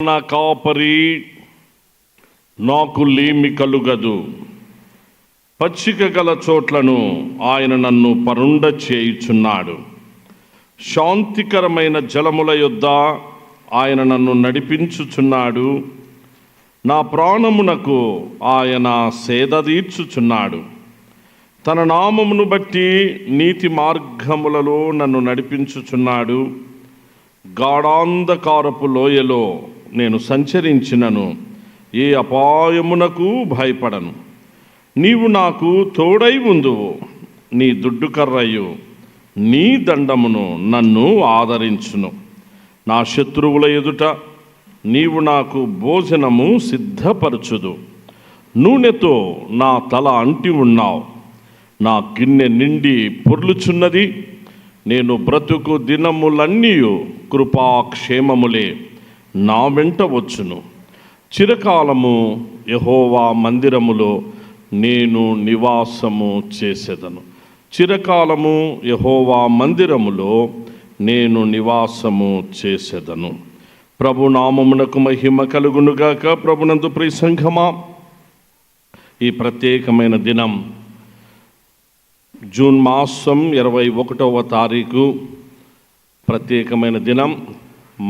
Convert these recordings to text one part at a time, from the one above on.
నా కాపరి, నాకు లేమి కలుగదు. పచ్చిక గల చోట్లను ఆయన నన్ను పరుండ చేయుచున్నాడు. శాంతికరమైన జలముల యొద్ద ఆయన నన్ను నడిపించుచున్నాడు. నా ప్రాణమునకు ఆయన సేద తీర్చుచున్నాడు. తన నామమును బట్టి నీతి మార్గములలో నన్ను నడిపించుచున్నాడు. గాఢాంధకారపు లోయలో నేను సంచరించినను ఏ అపాయమునకు భయపడను. నీవు నాకు తోడై ఉందువు. నీ దుడ్డుకర్రయు నీ దండమును నన్ను ఆదరించును. నా శత్రువుల ఎదుట నీవు నాకు భోజనము సిద్ధపరచుదు. నూనెతో నా తల అంటి ఉన్నావు. నా గిన్నె నిండి పొర్లుచున్నది. నేను బ్రతుకు దినములన్నీ కృపాక్షేమములే నా వెంట వచ్చును. చిరకాలము యెహోవా మందిరములో నేను నివాసము చేసేదను. చిరకాలము యెహోవా మందిరములో నేను నివాసము చేసేదను. ప్రభు నామమునకు మహిమ కలుగునుగాక. ప్రభునందు ప్రియ సంఘమా, ఈ ప్రత్యేకమైన దినం జూన్ మాసం 21వ తారీఖు ప్రత్యేకమైన దినం.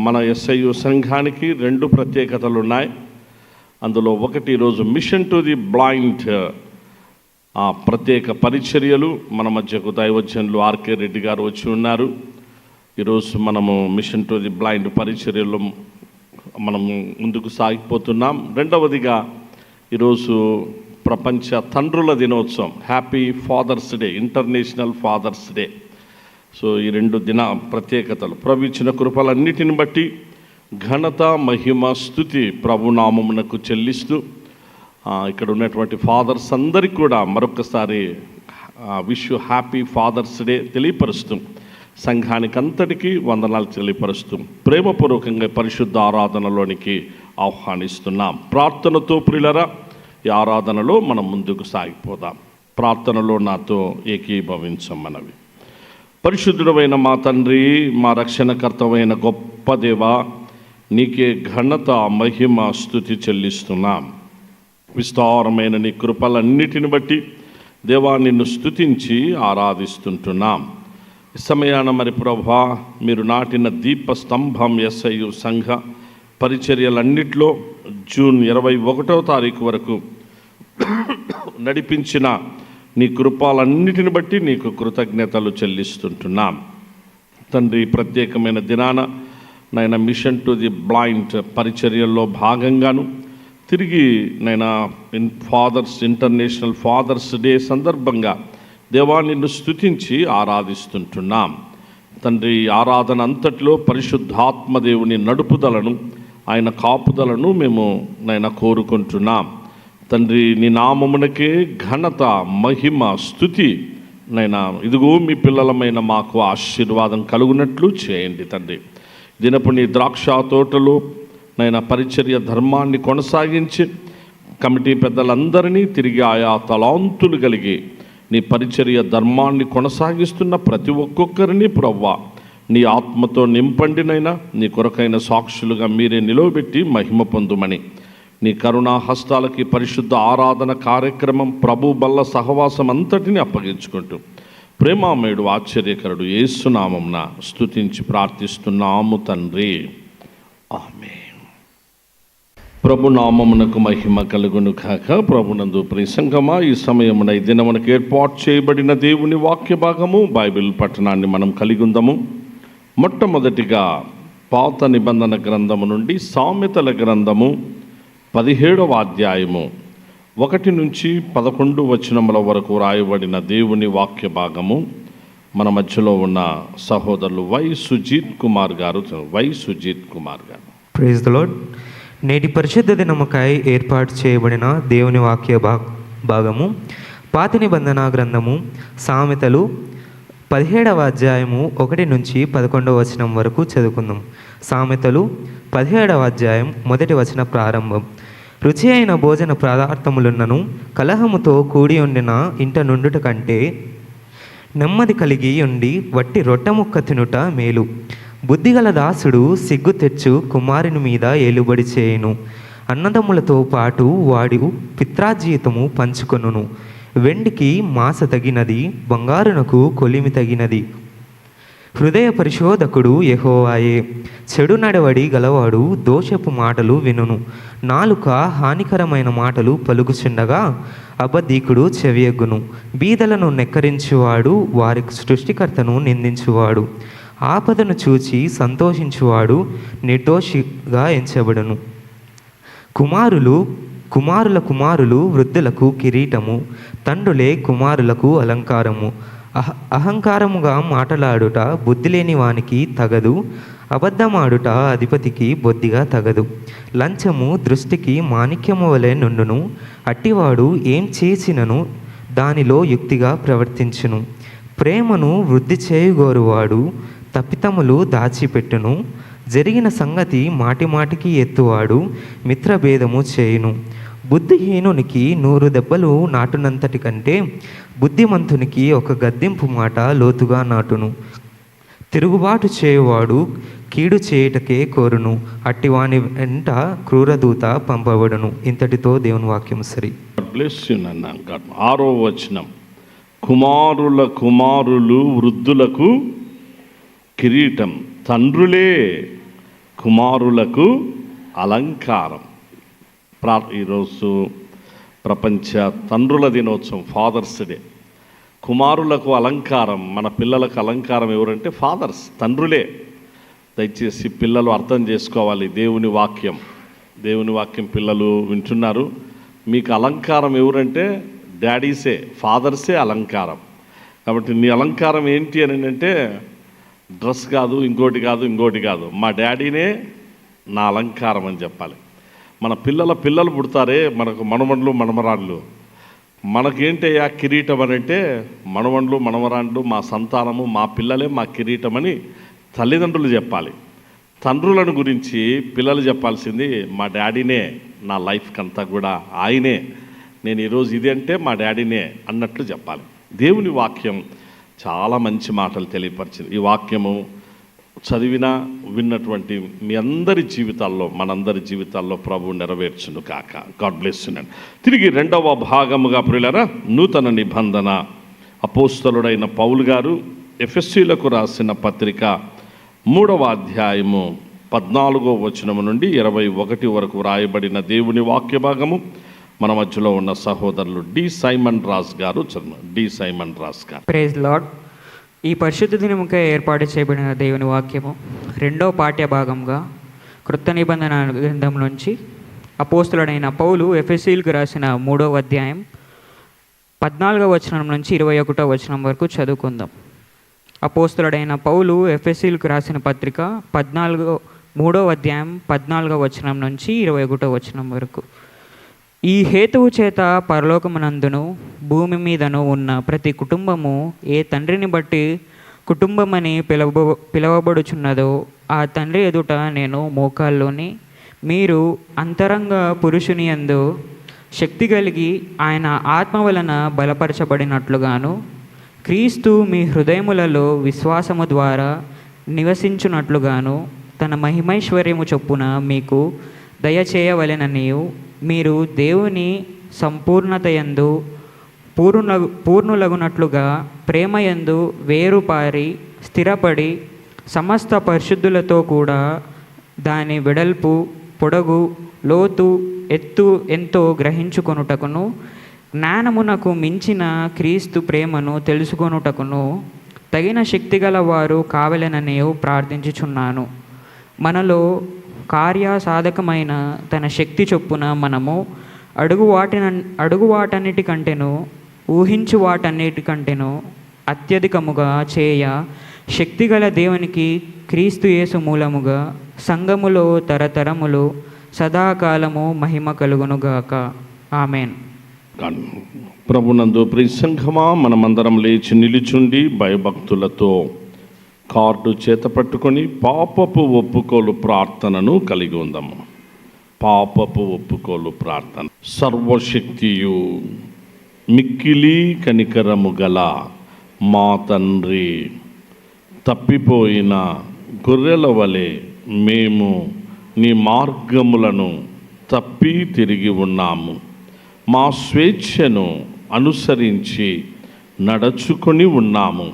మన SIU సంఘానికి 2 ప్రత్యేకతలు ఉన్నాయి. అందులో ఒకటి ఈరోజు మిషన్ టు ది బ్లైండ్ ప్రత్యేక పరిచర్యలు. మన మధ్యకు దైవజనులు RK రెడ్డి గారు వచ్చి ఉన్నారు. ఈరోజు మనము మిషన్ టు ది బ్లైండ్ పరిచర్యలు మనము ముందుకు సాగిపోతున్నాం. రెండవదిగా ఈరోజు ప్రపంచ తండ్రుల దినోత్సవం, happy father's day, international father's day. So ఈ 2 దిన ప్రత్యేకతలు ప్రభు ఇచ్చిన కృపలన్నిటిని బట్టి ఘనత, మహిమ, స్తుతి ప్రభునామమునకు చెల్లిస్తూ ఇక్కడ ఉన్నటువంటి ఫాదర్స్ అందరికీ కూడా మరొకసారి wish you happy father's day తెలియపరుస్తూ, సంఘానికి అంతటికీ వందనాలు తెలియపరుస్తూ ప్రేమపూర్వకంగా పరిశుద్ధ ఆరాధనలోనికి ఆహ్వానిస్తున్నాం. ప్రార్థనతో ప్రియులరా, ఈ ఆరాధనలో మనం ముందుకు సాగిపోదాం. ప్రార్థనలో నాతో ఏకీభవించమనవి. పరిశుద్ధుడమైన మా తండ్రి, మా రక్షణకర్తమైన గొప్ప దేవ, నీకే ఘనత, మహిమ, స్తుతి చెల్లిస్తున్నాం. విస్తారమైన నీ కృపలన్నిటిని బట్టి దేవా నిన్ను స్తుతించి ఆరాధిస్తుంటున్నాం. ఈ సమయాన మరి ప్రభా, మీరు నాటిన దీప స్తంభం SIU సంఘ పరిచర్యలన్నిటిలో జూన్ 21వ తారీఖు వరకు నడిపించిన నీ కృపలన్నిటిని బట్టి నీకు కృతజ్ఞతలు చెల్లిస్తుంటున్నాం తండ్రి. ప్రత్యేకమైన దినాన నైనా మిషన్ టు ది బ్లైండ్ పరిచర్యల్లో భాగంగాను తిరిగి నైనా ఫాదర్స్ ఇంటర్నేషనల్ ఫాదర్స్ డే సందర్భంగా దేవా నిన్ను స్తుతించి ఆరాధిస్తుంటున్నాం తండ్రి. ఆరాధన అంతట్లో పరిశుద్ధాత్మ దేవుని నడుపుదలను, ఆయన కాపుదలను మేము నైనా కోరుకుంటున్నాం తండ్రి. నీ నామమునకే ఘనత, మహిమ, స్తుతి నైనా ఇదిగో మీ పిల్లలమైన మాకు ఆశీర్వాదం కలుగునట్లు చేయండి తండ్రి. దినపు నీ ద్రాక్ష తోటలో నైనా పరిచర్య ధర్మాన్ని కొనసాగించి కమిటీ పెద్దలందరినీ తిరిగి ఆయా తలాంతులు కలిగి నీ పరిచర్య ధర్మాన్ని కొనసాగిస్తున్న ప్రతి ఒక్కొక్కరిని ప్రవ్వా నీ ఆత్మతో నింపండినైనా నీ కొరకైన సాక్షులుగా మీరే నిలవబెట్టి మహిమ పొందుమని నీ కరుణా హస్తాలకి పరిశుద్ధ ఆరాధన కార్యక్రమం, ప్రభు బల్ల సహవాసం అంతటిని అప్పగించుకుంటూ ప్రేమామయుడు, ఆశ్చర్యకరుడు యేసు నామమున స్తుతించి ప్రార్థిస్తున్నాము తండ్రి, ఆమేన్. ప్రభు నామమునకు మహిమ కలుగును కాక. ప్రభునందు ప్రియ సంఘమా, ఈ సమయమున ఈ దినమునకు ఏర్పాటు చేయబడిన దేవుని వాక్య భాగము బైబిల్ పట్టణాన్ని మనం కలిగి ఉందాము. మొట్టమొదటిగా పాత నిబంధన గ్రంథము నుండి సామెతల గ్రంథము 17వ అధ్యాయము 1 నుంచి 11 వచనముల వరకు రాయబడిన దేవుని వాక్య భాగము మన మధ్యలో ఉన్న సహోదరులు వై సుజీత్ కుమార్ గారు. Praise the Lord. నేటి పరిశుద్ధ దినముకై ఏర్పాటు చేయబడిన దేవుని వాక్య భాగము పాత నిబంధన గ్రంథము సామెతలు 17వ అధ్యాయము 1 నుంచి 11వ వచనం వరకు చదువుకుందాం. సామెతలు 17వ అధ్యాయం 1వ వచన ప్రారంభం. రుచి అయిన భోజన పదార్థములున్నను కలహముతో కూడి ఉండిన ఇంట నుండుట కంటే నెమ్మది కలిగి ఉండి వట్టి రొట్టె ముక్క తినుట మేలు. బుద్ధిగల దాసుడు సిగ్గు తెచ్చు కుమారుని మీద ఏలుబడి చేయును. అన్నదమ్ములతో పాటు వాడు పిత్రాజీతము పంచుకొనును. వెండికి మాస తగినది, బంగారునకు కొలిమి తగినది. హృదయ పరిశోధకుడు యెహోవాయే. చెడు నడవడి గలవాడు దోషపు మాటలు వినును. నాలుక హానికరమైన మాటలు పలుకుచుండగా అబద్ధీకుడు చెవియగ్గును. బీదలను నెక్కరించువాడు వారి సృష్టికర్తను నిందించువాడు. ఆపదను చూచి సంతోషించువాడు నిర్దోషిగా ఎంచబడును. కుమారుల కుమారులు వృద్ధులకు కిరీటము, తండ్రులే కుమారులకు అలంకారము. అహంకారముగా మాటలాడుట బుద్ధి లేని వానికి తగదు. అబద్ధమాడుట అధిపతికి బొద్దిగా తగదు. లంచము దృష్టికి మాణిక్యము వలె నుండును. అట్టివాడు ఏం చేసినను దానిలో యుక్తిగా ప్రవర్తించును. ప్రేమను వృద్ధి చేయగోరువాడు తప్పితములు దాచిపెట్టును. జరిగిన సంగతి మాటిమాటికి ఎత్తువాడు మిత్రభేదము చేయును. బుద్ధిహీనునికి 100 దెబ్బలు నాటునంతటి కంటే బుద్ధిమంతునికి ఒక గద్దింపు మాట లోతుగా నాటును. తిరుగుబాటు చేయువాడు కీడు చేయుటకే కోరును. అట్టివాని వెంట క్రూరదూత పంపబడును. ఇంతటితో దేవుని వాక్యం సరి. బ్లెస్ యు నాన్న. 6వ వచనం, కుమారుల కుమారులు వృద్ధులకు కిరీటం, తండ్రులే కుమారులకు అలంకారం. ఈరోజు ప్రపంచ తండ్రుల దినోత్సవం, ఫాదర్స్ డే. కుమారులకు అలంకారం, మన పిల్లలకు అలంకారం ఎవరంటే ఫాదర్స్, తండ్రులే. దయచేసి పిల్లలు అర్థం చేసుకోవాలి. దేవుని వాక్యం పిల్లలు వింటున్నారు. మీకు అలంకారం ఎవరంటే డాడీసే, ఫాదర్సే అలంకారం. కాబట్టి నీ అలంకారం ఏంటి అని అంటే డ్రెస్ కాదు, ఇంకోటి కాదు, మా డాడీనే నా అలంకారం అని చెప్పాలి. మన పిల్లలు పుడతారే, మనకు మనవళ్ళు మనమరాళ్ళు, మనకేంటయ్యా కిరీటం అని అంటే మనవళ్ళు మనమరాళ్ళు మా సంతానము, మా పిల్లలే మా కిరీటం అని తల్లిదండ్రులు చెప్పాలి. తండ్రులను గురించి పిల్లలు చెప్పాల్సింది మా డాడీనే నా లైఫ్కి అంతా కూడా ఆయనే, నేను ఈరోజు ఇది అంటే మా డాడీనే అన్నట్లు చెప్పాలి. దేవుని వాక్యం చాలా మంచి మాటలు తెలియపరిచింది. ఈ వాక్యము చదివినా విన్నటువంటి మీ అందరి జీవితాల్లో, మనందరి జీవితాల్లో ప్రభు నెరవేర్చును కాక. God bless you. తిరిగి 2వ భాగముగా ప్రియులారా, నూతన నిబంధన అపోస్తలుడైన పౌలు గారు ఎఫెసీలకు రాసిన పత్రిక 3వ అధ్యాయము 14వ వచనము నుండి 21 వరకు వ్రాయబడిన దేవుని వాక్య భాగము మన మధ్యలో ఉన్న సహోదరులు డి సైమన్ రాజ్ గారు చదువు. Praise Lord. ఈ పరిశుద్ధ దినముకే ఏర్పాటు చేయబడిన దేవుని వాక్యము 2వ పాఠ్య భాగంగా క్రొత్త నిబంధన గ్రంథం నుంచి అపోస్తలుడైన పౌలు ఎఫెసీలకు రాసిన 3వ అధ్యాయం 14వ వచనం నుంచి 21వ వచనం వరకు చదువుకుందాం. అపోస్తలుడైన పౌలు ఎఫెసీలకు రాసిన పత్రిక 3వ అధ్యాయం 14వ వచనం నుంచి 21వ వచనం వరకు. ఈ హేతువు చేత పరలోకమునందును భూమి మీదను ఉన్న ప్రతి కుటుంబము ఏ తండ్రిని బట్టి కుటుంబమని పిలవబడుచున్నదో ఆ తండ్రి ఎదుట నేను మోకాల్లోని మీరు అంతరంగ పురుషుని యందు శక్తి కలిగి ఆయన ఆత్మ వలన బలపరచబడినట్లుగాను క్రీస్తు మీ హృదయములలో విశ్వాసము ద్వారా నివసించున్నట్లుగాను తన మహిమైశ్వర్యము చొప్పున మీకు దయచేయవలెననియు మీరు దేవుని సంపూర్ణతయందు పూర్ణులగునట్లుగా ప్రేమయందు వేరుపారి స్థిరపడి సమస్త పరిశుద్ధులతో కూడా దాని వెడల్పు పొడగు లోతు ఎత్తు ఎంతో గ్రహించుకొనుటకును జ్ఞానమునకు మించిన క్రీస్తు ప్రేమను తెలుసుకొనుటకును తగిన శక్తిగల వారు కావలెనని ప్రార్థించుచున్నాను. మనలో కార్యసాధకమైన తన శక్తి చొప్పున మనము అడుగు వాటన్నిటికంటేను ఊహించు వాటన్నిటికంటేను అత్యధికముగా చేయ శక్తిగల దేవునికి క్రీస్తు యేసు మూలముగా సంఘములో తరతరములు సదాకాలము మహిమ కలుగునుగాక. ఆమెన్. ప్రభునందు ప్రియ సంఘమా, మనమందరం లేచి నిలుచుండి భయభక్తులతో కార్డు చేత పట్టుకొని పాపపు ఒప్పుకోలు ప్రార్థనను కలిగి ఉందాము. పాపపు ఒప్పుకోలు ప్రార్థన. సర్వశక్తియు మిక్కిలి కనికరము గల మా తండ్రి, తప్పిపోయిన గొర్రెల వలె మేము నీ మార్గములను తప్పి తిరిగి ఉన్నాము. మా స్వేచ్ఛను అనుసరించి నడుచుకొని ఉన్నాము.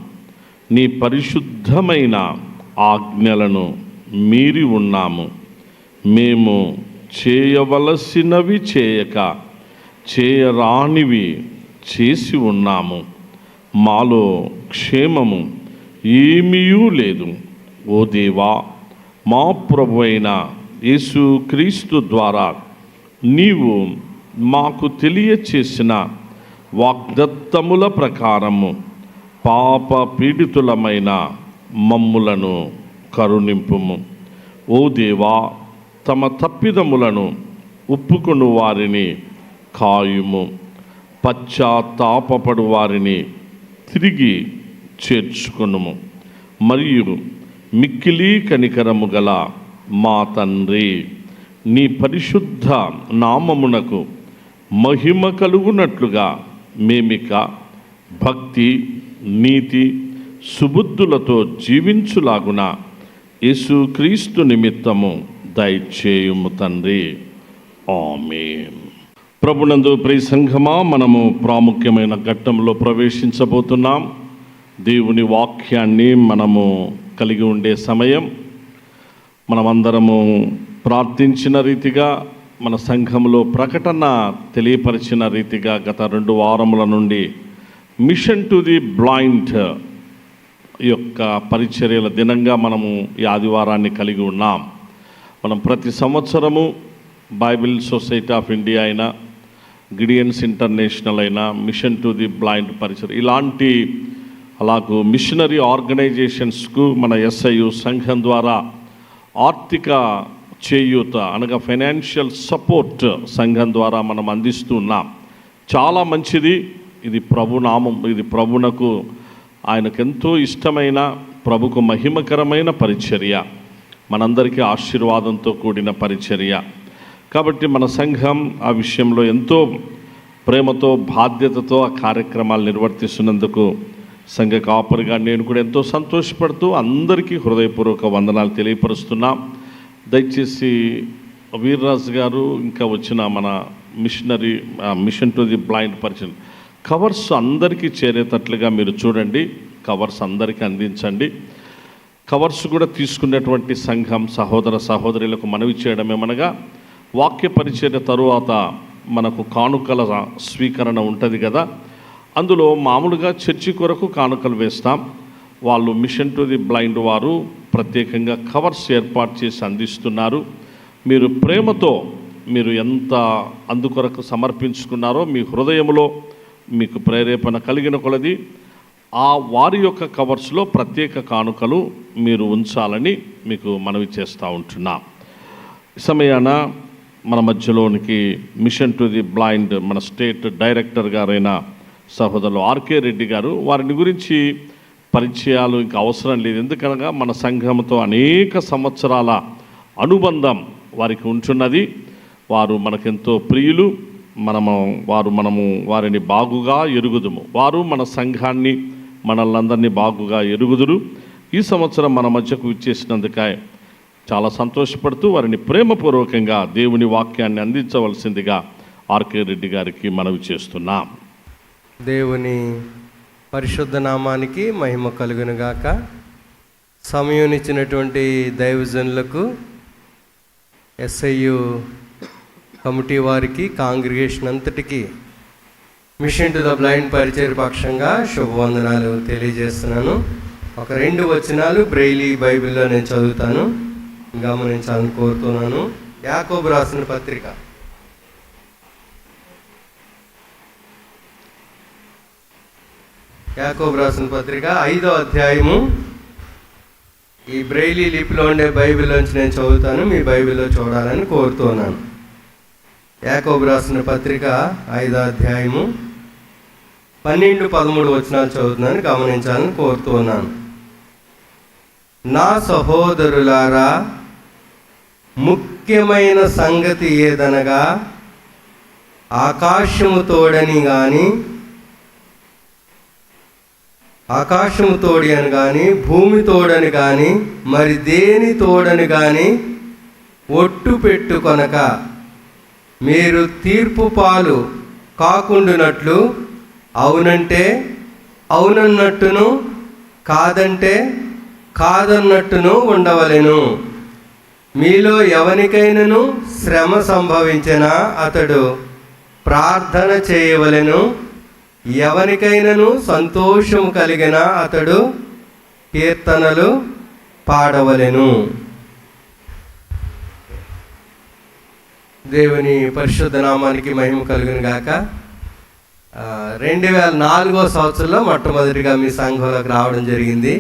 నీ పరిశుద్ధమైన ఆజ్ఞలను మీరి ఉన్నాము. మేము చేయవలసినవి చేయక చేయరానివి చేసి ఉన్నాము. మాలో క్షేమము ఏమీయూ లేదు. ఓ దేవా, మా ప్రభు అయిన యేసుక్రీస్తు ద్వారా నీవు మాకు తెలియచేసిన వాగ్దత్తముల ప్రకారము పాప పీడితులమైన మమ్ములను కరుణింపుము. ఓ దేవా, తమ తప్పిదములను ఒప్పుకొను వారిని కాయుము. పశ్చాత్తాపపడు వారిని తిరిగి చేర్చుకొనుము. మరియు మిక్కిలి కనికరము గల మా తండ్రి, నీ పరిశుద్ధ నామమునకు మహిమ కలుగునట్లుగా మేమిక భక్తి, నీతి, సుబుద్ధులతో జీవించులాగున యేసుక్రీస్తు నిమిత్తము దయచేయుము తండ్రి. ఆమేన్. ప్రభునందు ప్రియ సంఘమా, మనము ప్రాముఖ్యమైన ఘట్టంలో ప్రవేశించబోతున్నాం. దేవుని వాక్యాన్ని మనము కలిగి ఉండే సమయం. మనమందరము ప్రార్థించిన రీతిగా, మన సంఘంలో ప్రకటన తెలియపరిచిన రీతిగా గత 2 వారముల నుండి మిషన్ టు ది బ్లైండ్ యొక్క పరిచర్యల దినంగా మనము ఈ ఆదివారాన్ని కలిగి ఉన్నాం. మనం ప్రతి సంవత్సరము బైబిల్ సొసైటీ ఆఫ్ ఇండియా అయినా, గిడియన్స్ ఇంటర్నేషనల్ అయినా, మిషన్ టు ది బ్లైండ్ పరిచర్య, ఇలాంటి అలాగూ మిషనరీ ఆర్గనైజేషన్స్కు మన SIU సంఘం ద్వారా ఆర్థిక చేయూత అనగా ఫైనాన్షియల్ సపోర్ట్ సంఘం ద్వారా మనం అందిస్తూ ఉన్నాం. చాలా మంచిది. ఇది ప్రభునామం, ఇది ప్రభునకు ఆయనకు ఎంతో ఇష్టమైన, ప్రభుకు మహిమకరమైన పరిచర్య, మనందరికీ ఆశీర్వాదంతో కూడిన పరిచర్య. కాబట్టి మన సంఘం ఆ విషయంలో ఎంతో ప్రేమతో, బాధ్యతతో ఆ కార్యక్రమాలు నిర్వర్తిస్తున్నందుకు సంఘ కాపరిగా నేను కూడా ఎంతో సంతోషపడుతూ అందరికీ హృదయపూర్వక వందనాలు తెలియపరుస్తున్నాం. దయచేసి వీర్రాజు గారు ఇంకా వచ్చిన మన మిషన్ టు ది బ్లైండ్ పరిచయం కవర్స్ అందరికీ చేరేటట్లుగా మీరు చూడండి. కవర్స్ అందరికీ అందించండి. కవర్స్ కూడా తీసుకున్నటువంటి సంఘం సహోదర సహోదరులకు మనవి చేయడమేమనగా, వాక్య పరిచర్య తరువాత మనకు కానుకల స్వీకరణ ఉంటుంది కదా, అందులో మామూలుగా చర్చి కొరకు కానుకలు వేస్తాం. వాళ్ళు మిషన్ టు ది బ్లైండ్ వారు ప్రత్యేకంగా కవర్స్ ఏర్పాటు చేసి అందిస్తున్నారు. మీరు ప్రేమతో మీరు ఎంత అందుకొరకు సమర్పించుకున్నారో, మీ హృదయంలో మీకు ప్రేరేపణ కలిగిన కొలది ఆ వారి యొక్క కవర్స్లో ప్రత్యేక కానుకలు మీరు ఉంచాలని మీకు మనవి చేస్తూ ఉంటున్నాం. సమయాన మన మధ్యలోనికి మిషన్ టు ది బ్లైండ్ మన స్టేట్ డైరెక్టర్ గారైన సహోదరులు ఆర్కే రెడ్డి గారు, వారిని గురించి పరిచయాలు ఇంకా అవసరం లేదు. ఎందుకనగా మన సంఘంతో అనేక సంవత్సరాల అనుబంధం వారికి ఉంటున్నది. వారు మనకెంతో ప్రియులు. మనము వారిని బాగుగా ఎరుగుదుము. వారు మన సంఘాన్ని, మనల్నందరినీ బాగుగా ఎరుగుదురు. ఈ సంవత్సరం మన మధ్యకు ఇచ్చేసినందుకే చాలా సంతోషపడుతూ వారిని ప్రేమపూర్వకంగా దేవుని వాక్యాన్ని అందించవలసిందిగా ఆర్కే రెడ్డి గారికి మనవి చేస్తున్నాం. దేవుని పరిశుద్ధ నామానికి మహిమ కలుగునుగాక. సమయం ఇచ్చినటువంటి దైవజనులకు, SIU కమిటీ వారికి, కాంగ్రిగేషన్ అంతటికి మిషన్ టు ద బ్లైండ్ పరిచర్య పక్షంగా శుభవందనాలు తెలియజేస్తున్నాను. ఒక 2 వచనాలు బ్రెయిలీ బైబిల్లో నేను చదువుతాను, గమనించాలని కోరుతున్నాను. యాకోబు రాసిన పత్రిక 5వ అధ్యాయము. ఈ బ్రెయిలీ లిపిలో ఉండే బైబిల్లోంచి నేను చదువుతాను, మీ బైబిల్లో చూడాలని కోరుతున్నాను. యాకోబు రాసిన పత్రిక 5వ అధ్యాయము 12-13 వచనాలు చదువుతున్నాను, గమనించాలని కోరుతున్నాను. నా సహోదరులారా, ముఖ్యమైన సంగతి ఏదనగా, ఆకాశము తోడని గాని ఆకాశము తోడి అని కానీ, భూమి తోడని కానీ, మరి దేని తోడని కానీ ఒట్టు పెట్టుకొనక మీరు తీర్పు పాలు కాకుండునట్లు అవునంటే అవునన్నట్టును, కాదంటే కాదన్నట్టును ఉండవలెను. మీలో ఎవరికైనాను శ్రమ సంభవించినా అతడు ప్రార్థన చేయవలెను. ఎవరికైనాను సంతోషము కలిగిన అతడు కీర్తనలు పాడవలెను. దేవుని పరిశుద్ధ నామానికి మహిమ కలుగును గాక. 2004వ సంవత్సరంలో మొట్టమొదటిగా మీ సంఘంలోకి రావడం జరిగింది.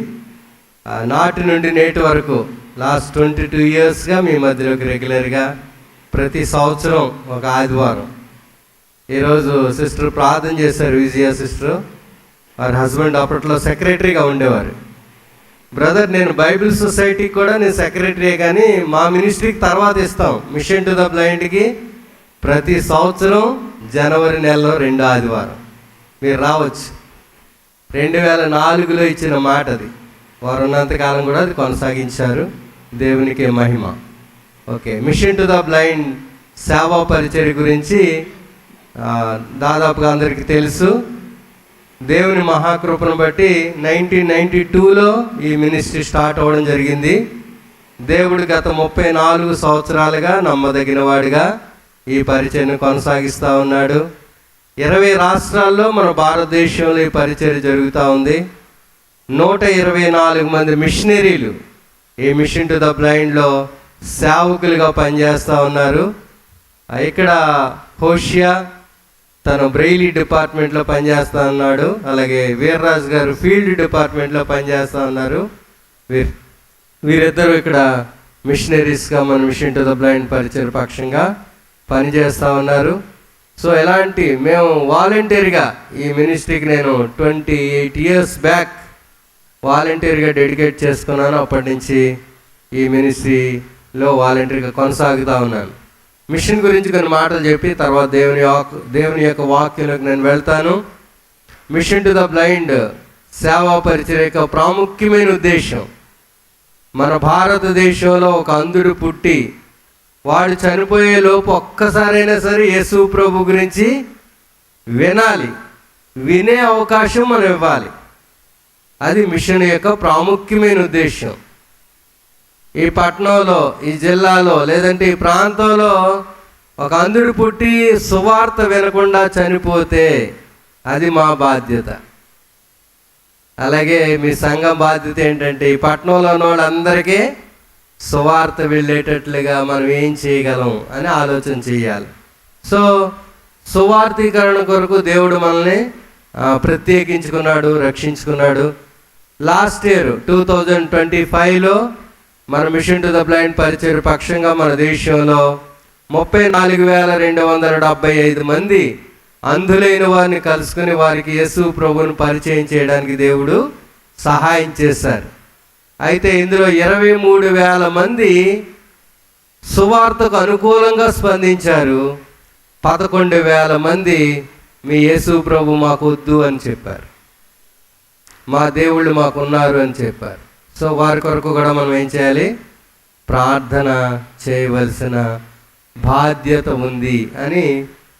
నాటి నుండి నేటి వరకు లాస్ట్ 22 ఇయర్స్గా మీ మధ్యలోకి రెగ్యులర్గా ప్రతి సంవత్సరం ఒక ఆదివారం. ఈరోజు సిస్టర్ ప్రార్థన చేశారు, విజయ సిస్టర్. వారి హస్బెండ్ అప్పట్లో సెక్రటరీగా ఉండేవారు. బ్రదర్, నేను బైబిల్ సొసైటీకి కూడా నేను సెక్రటరీయే, కానీ మా మినిస్ట్రీకి తర్వాత ఇస్తాం. మిషన్ టు ద బ్లైండ్కి ప్రతి సంవత్సరం జనవరి నెలలో 2వ ఆదివారం మీరు రావచ్చు. 2004లో ఇచ్చిన మాట అది. వారు ఉన్నంతకాలం కూడా అది కొనసాగించారు. దేవునికి మహిమ. Okay, mission to the blind సేవా పరిచర్య గురించి దాదాపుగా అందరికీ తెలుసు. దేవుని మహాకృపను బట్టి 1992లో ఈ మినిస్ట్రీ స్టార్ట్ అవ్వడం జరిగింది. దేవుడు గత 34 సంవత్సరాలుగా నమ్మదగిన వాడిగా ఈ పరిచర్యను కొనసాగిస్తూ ఉన్నాడు. 20 రాష్ట్రాల్లో మన భారతదేశంలో ఈ పరిచర్య జరుగుతూ ఉంది. 124 మంది మిషనరీలు ఈ మిషన్ టు ద బ్లైండ్లో సేవకులుగా పనిచేస్తూ ఉన్నారు. ఇక్కడ హోషియా తను బ్రెయిలీ డిపార్ట్మెంట్లో పనిచేస్తూ ఉన్నాడు. అలాగే వీర్రాజు గారు ఫీల్డ్ డిపార్ట్మెంట్లో పనిచేస్తూ ఉన్నారు. వీరిద్దరూ ఇక్కడ మిషనరీస్గా మన మిషన్ టు ద బ్లైండ్ పరిచయ పక్షంగా పనిచేస్తూ ఉన్నారు. సో మేము వాలంటీర్గా ఈ మినిస్ట్రీకి నేను 28 ఇయర్స్ బ్యాక్ వాలంటీర్గా డెడికేట్ చేసుకున్నాను. అప్పటి నుంచి ఈ మినిస్ట్రీలో వాలంటీర్గా కొనసాగుతూ ఉన్నాను. మిషన్ గురించి కొన్ని మాటలు చెప్పి తర్వాత దేవుని యొక్క వాక్యంలోకి నేను వెళ్తాను. మిషన్ టు ద బ్లైండ్ సేవా పరిచర్య యొక్క ప్రాముఖ్యమైన ఉద్దేశం, మన భారతదేశంలో ఒక అంధుడు పుట్టి వాడు చనిపోయే లోపు ఒక్కసారైనా సరే యేసు ప్రభు గురించి వినాలి, వినే అవకాశం మనం ఇవ్వాలి. అది మిషన్ యొక్క ప్రాముఖ్యమైన ఉద్దేశం. ఈ పట్టణంలో, ఈ జిల్లాలో, లేదంటే ఈ ప్రాంతంలో ఒక అంధుడు పుట్టి సువార్త వినకుండా చనిపోతే అది మా బాధ్యత. అలాగే మీ సంఘం బాధ్యత ఏంటంటే ఈ పట్టణంలో ఉన్న వాళ్ళందరికీ సువార్త వెళ్ళేటట్లుగా మనం ఏం చేయగలం అని ఆలోచన చేయాలి. సో సువార్తీకరణ కొరకు దేవుడు మనల్ని ప్రత్యేకించుకున్నాడు, రక్షించుకున్నాడు. లాస్ట్ ఇయర్ 2025లో మన మిషన్ టు ద బ్లైండ్ పరిచర్య పక్షంగా మన దేశంలో 34,275 మంది అంధులైన వారిని కలుసుకుని వారికి యేసు ప్రభువును పరిచయం చేయడానికి దేవుడు సహాయం చేశారు. అయితే ఇందులో 23,000 మంది సువార్తకు అనుకూలంగా స్పందించారు. 11,000 మంది మీ యేసు ప్రభు మాకు వద్దు అని చెప్పారు, మా దేవుళ్ళు మాకున్నారు అని చెప్పారు. సో వారి కొరకు కూడా మనం ఏం చేయాలి? ప్రార్థన చేయవలసిన బాధ్యత ఉంది అని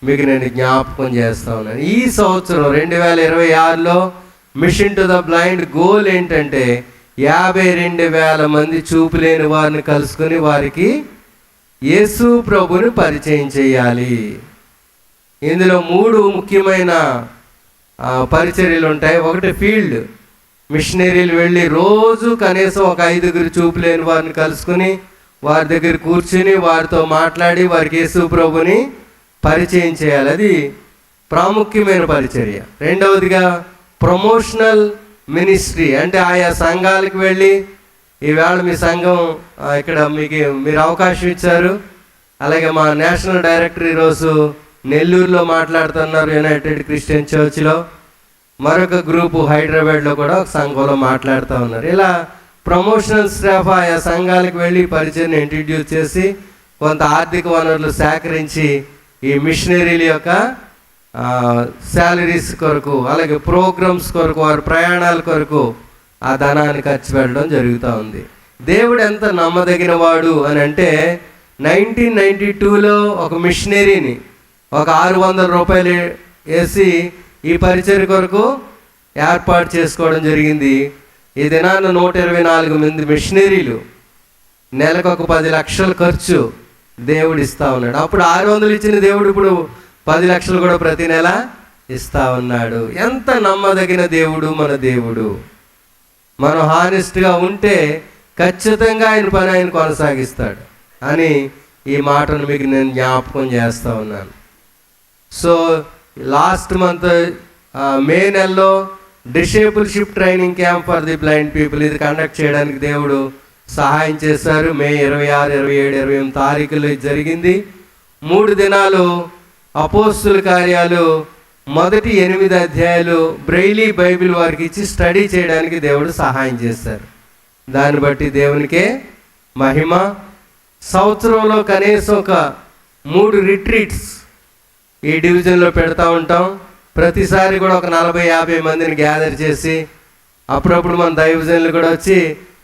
మీకు నేను జ్ఞాపకం చేస్తా ఉన్నాను. ఈ సంవత్సరం 2026లో mission to the blind goal ఏంటంటే 52,000 మంది చూపు లేని వారిని కలుసుకొని వారికి యేసు ప్రభుని పరిచయం చేయాలి. ఇందులో 3 ముఖ్యమైన పరిచర్యలు ఉంటాయి. ఒకటి ఫీల్డ్ మిషనరీలు వెళ్ళి రోజు కనీసం ఒక 5 చూపు లేని వారిని కలుసుకుని వారి దగ్గర కూర్చుని వారితో మాట్లాడి వారికి యేసు ప్రభుని పరిచయం చేయాలి. అది ప్రాముఖ్యమైన పరిచర్య. రెండవదిగా ప్రమోషనల్ మినిస్ట్రీ, అంటే ఆయా సంఘాలకు వెళ్ళి ఈవేళ మీ సంఘం ఇక్కడ మీరు అవకాశం ఇచ్చారు. అలాగే మా నేషనల్ డైరెక్టర్ ఈరోజు నెల్లూరులో మాట్లాడుతున్నారు, యునైటెడ్ క్రిస్టియన్ చర్చ్లో. మరొక గ్రూపు హైదరాబాద్లో కూడా ఒక సంఘంలో మాట్లాడుతూ ఉన్నారు. ఇలా ప్రమోషనల్ స్టాఫ్ ఆయా సంఘాలకు వెళ్ళి పరిచయాన్ని ఇంట్రడ్యూస్ చేసి కొంత ఆర్థిక వనరులు సేకరించి ఈ మిషనరీల యొక్క శాలరీస్ కొరకు, అలాగే ప్రోగ్రామ్స్ కొరకు, వారి ప్రయాణాల కొరకు ఆ ధనాన్ని ఖర్చు పెట్టడం జరుగుతూ ఉంది. దేవుడు ఎంత నమ్మదగిన వాడు అని అంటే 1992లో ఒక మిషనరీని ఒక 600 రూపాయలు వేసి ఈ పరిచర్య కొరకు ఏర్పాటు చేసుకోవడం జరిగింది. ఈ దినాన 124 మంది మిషనరీలు, నెలకు ఒక 10 లక్షల ఖర్చు దేవుడు ఇస్తా ఉన్నాడు. అప్పుడు 600 ఇచ్చిన దేవుడు ఇప్పుడు 10 లక్షలు కూడా ప్రతి నెల ఇస్తా ఉన్నాడు. ఎంత నమ్మదగిన దేవుడు మన దేవుడు. మనం హానెస్ట్గా ఉంటే ఖచ్చితంగా ఆయన పని ఆయన కొనసాగిస్తాడు అని ఈ మాటను మీకు నేను జ్ఞాపకం చేస్తూ ఉన్నాను. సో లాస్ట్ మంత్ మే నెలలో డిసేబుల్షిప్ training camp for the blind people ఇది కండక్ట్ చేయడానికి దేవుడు సహాయం చేశారు. మే 26, 27, 28 తారీఖులు జరిగింది. 3 దినాలు అపోస్తుల కార్యాలు మొదటి 8 అధ్యాయాలు బ్రెయిలీ బైబిల్ వారికి ఇచ్చి స్టడీ చేయడానికి దేవుడు సహాయం చేశారు. దాన్ని బట్టి దేవునికే మహిమ. సంవత్సరంలో కనీసం ఒక 3 రిట్రీట్స్ ఈ డివిజన్లో పెడతా ఉంటాం. ప్రతిసారి కూడా ఒక 40-50 మందిని గ్యాదర్ చేసి అప్పుడప్పుడు మన దైవజనులు కూడా వచ్చి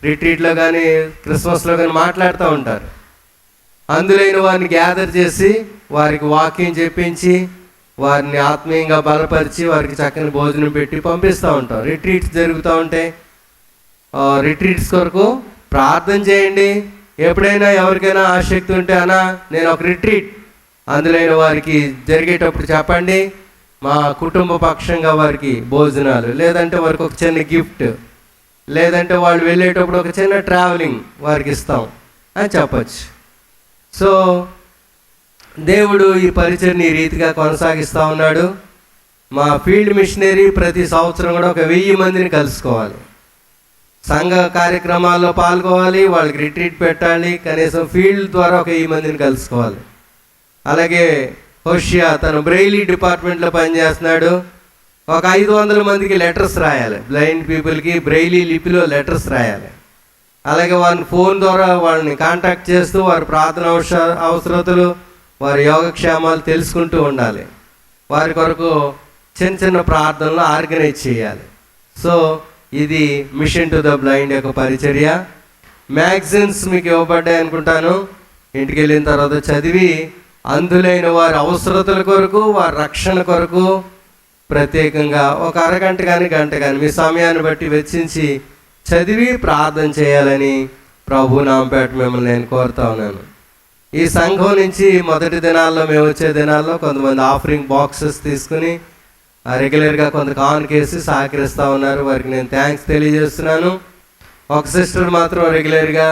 రిట్రీట్లో కానీ క్రిస్మస్లో కానీ మాట్లాడుతూ ఉంటారు. అందులైన వారిని గ్యాదర్ చేసి వారికి వాక్యం చెప్పించి వారిని ఆత్మీయంగా బలపరిచి వారికి చక్కని భోజనం పెట్టి పంపిస్తూ ఉంటాం. రిట్రీట్స్ జరుగుతూ ఉంటాయి. రిట్రీట్స్ కొరకు ప్రార్థన చేయండి. ఎప్పుడైనా ఎవరికైనా ఆసక్తి ఉంటే అన్నా నేను ఒక రిట్రీట్ అందులైన వారికి జరిగేటప్పుడు చెప్పండి, మా కుటుంబ పక్షంగా వారికి భోజనాలు, లేదంటే వారికి ఒక చిన్న గిఫ్ట్, లేదంటే వాళ్ళు వెళ్ళేటప్పుడు ఒక చిన్న ట్రావెలింగ్ వారికి ఇస్తాం అని చెప్పచ్చు. సో దేవుడు ఈ పరిచయని ఈ రీతిగా కొనసాగిస్తూ ఉన్నాడు. మా ఫీల్డ్ మిషనరీ ప్రతి సంవత్సరం కూడా ఒక 1000 మందిని కలుసుకోవాలి, సంఘ కార్యక్రమాల్లో పాల్గొవాలి, వాళ్ళకి రిట్రీట్ పెట్టాలి, కనీసం ఫీల్డ్ ద్వారా ఒక 1000 మందిని కలుసుకోవాలి. అలాగే హోషియా తను బ్రెయిలీ డిపార్ట్మెంట్లో పనిచేస్తున్నాడు. ఒక 500 మందికి లెటర్స్ రాయాలి, బ్లైండ్ పీపుల్కి బ్రెయిలీ లిపిలో లెటర్స్ రాయాలి. అలాగే వారిని ఫోన్ ద్వారా వాళ్ళని కాంటాక్ట్ చేస్తూ వారి ప్రార్థన అవసరతలు, వారి యోగక్షేమాలు తెలుసుకుంటూ ఉండాలి. వారి కొరకు చిన్న చిన్న ప్రార్థనలు ఆర్గనైజ్ చేయాలి. సో ఇది మిషన్ టు ద బ్లైండ్ యొక్క పరిచర్య. మ్యాగజైన్స్ మీకు ఇవ్వబడ్డాయి అనుకుంటాను. ఇంటికి వెళ్ళిన తర్వాత చదివి అందులైన వారి అవసరతల కొరకు, వారి రక్షణ కొరకు ప్రత్యేకంగా ఒక అరగంట కానీ గంట కానీ మీ సమయాన్ని బట్టి వెచ్చించి చదివి ప్రార్థన చేయాలని ప్రభు నామపేట మిమ్మల్ని నేను కోరుతా ఉన్నాను. ఈ సంఘం నుంచి మొదటి దినాల్లో మేము వచ్చే దినాల్లో కొంతమంది ఆఫరింగ్ బాక్సెస్ తీసుకుని రెగ్యులర్గా కొంత కానుకేసి సహకరిస్తూ ఉన్నారు. వారికి నేను థ్యాంక్స్ తెలియజేస్తున్నాను. ఒక సిస్టర్ మాత్రం రెగ్యులర్గా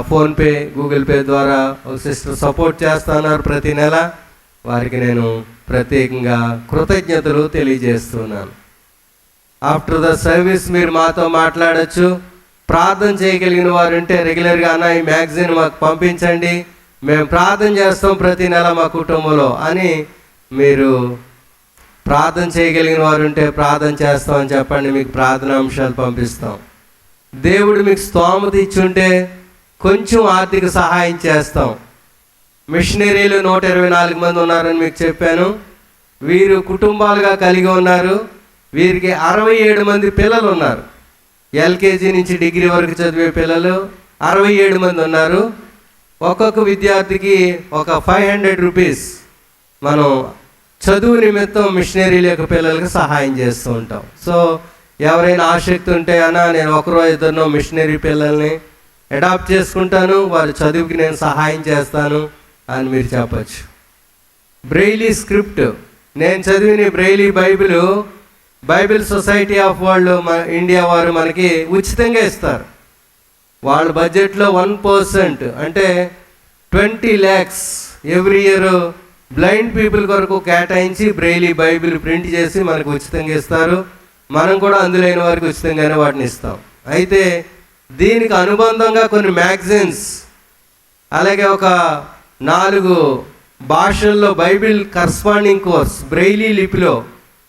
ఫోన్పే, గూగుల్ పే ద్వారా ఒక సిస్టర్ సపోర్ట్ చేస్తూ ఉన్నారు ప్రతి నెల. వారికి నేను ప్రత్యేకంగా కృతజ్ఞతలు తెలియజేస్తున్నాను. ఆఫ్టర్ ద సర్వీస్ మీరు మాతో మాట్లాడచ్చు. ప్రార్థన చేయగలిగిన వారు ఉంటే రెగ్యులర్గా అన్న ఈ మ్యాగజైన్ మాకు పంపించండి, మేము ప్రార్థన చేస్తాం ప్రతి నెల మా కుటుంబంలో అని మీరు ప్రార్థన చేయగలిగిన వారు ఉంటే ప్రార్థన చేస్తామని చెప్పండి, మీకు ప్రార్థన అంశాలు పంపిస్తాం. దేవుడు మీకు స్తోమత ఇచ్చుంటే కొంచెం ఆర్థిక సహాయం చేస్తాం. మిషనరీలు 124 మంది ఉన్నారని మీకు చెప్పాను. వీరు కుటుంబాలుగా కలిగి ఉన్నారు. వీరికి 67 మంది పిల్లలు ఉన్నారు. ఎల్కేజీ నుంచి డిగ్రీ వరకు చదివే పిల్లలు 67 మంది ఉన్నారు. ఒక్కొక్క విద్యార్థికి ఒక 500 రూపీస్ మనం చదువు నిమిత్తం మిషనరీల యొక్క పిల్లలకు సహాయం చేస్తూ ఉంటాం. సో ఎవరైనా ఆసక్తి ఉంటే అన్నా నేను 1-2 మిషనరీ పిల్లల్ని అడాప్ట్ చేసుకుంటాను, వారి చదువుకి నేను సహాయం చేస్తాను అని మీరు చెప్పచ్చు. బ్రెయిలీ స్క్రిప్ట్ నేను చదివిన Braille Bible society of world India వారు మనకి ఉచితంగా ఇస్తారు. వాళ్ళ బడ్జెట్లో 1% అంటే 20 lakhs every year blind people కొరకు కేటాయించి బ్రెయిలీ బైబిల్ ప్రింట్ చేసి మనకు ఉచితంగా ఇస్తారు. మనం కూడా అందులైన వారికి ఉచితంగానే వాటిని ఇస్తాం. అయితే దీనికి అనుబంధంగా కొన్ని మ్యాగజైన్స్, అలాగే ఒక 4 భాషల్లో బైబిల్ కరస్పాండింగ్ కోర్స్ బ్రెయిలీ లిపిలో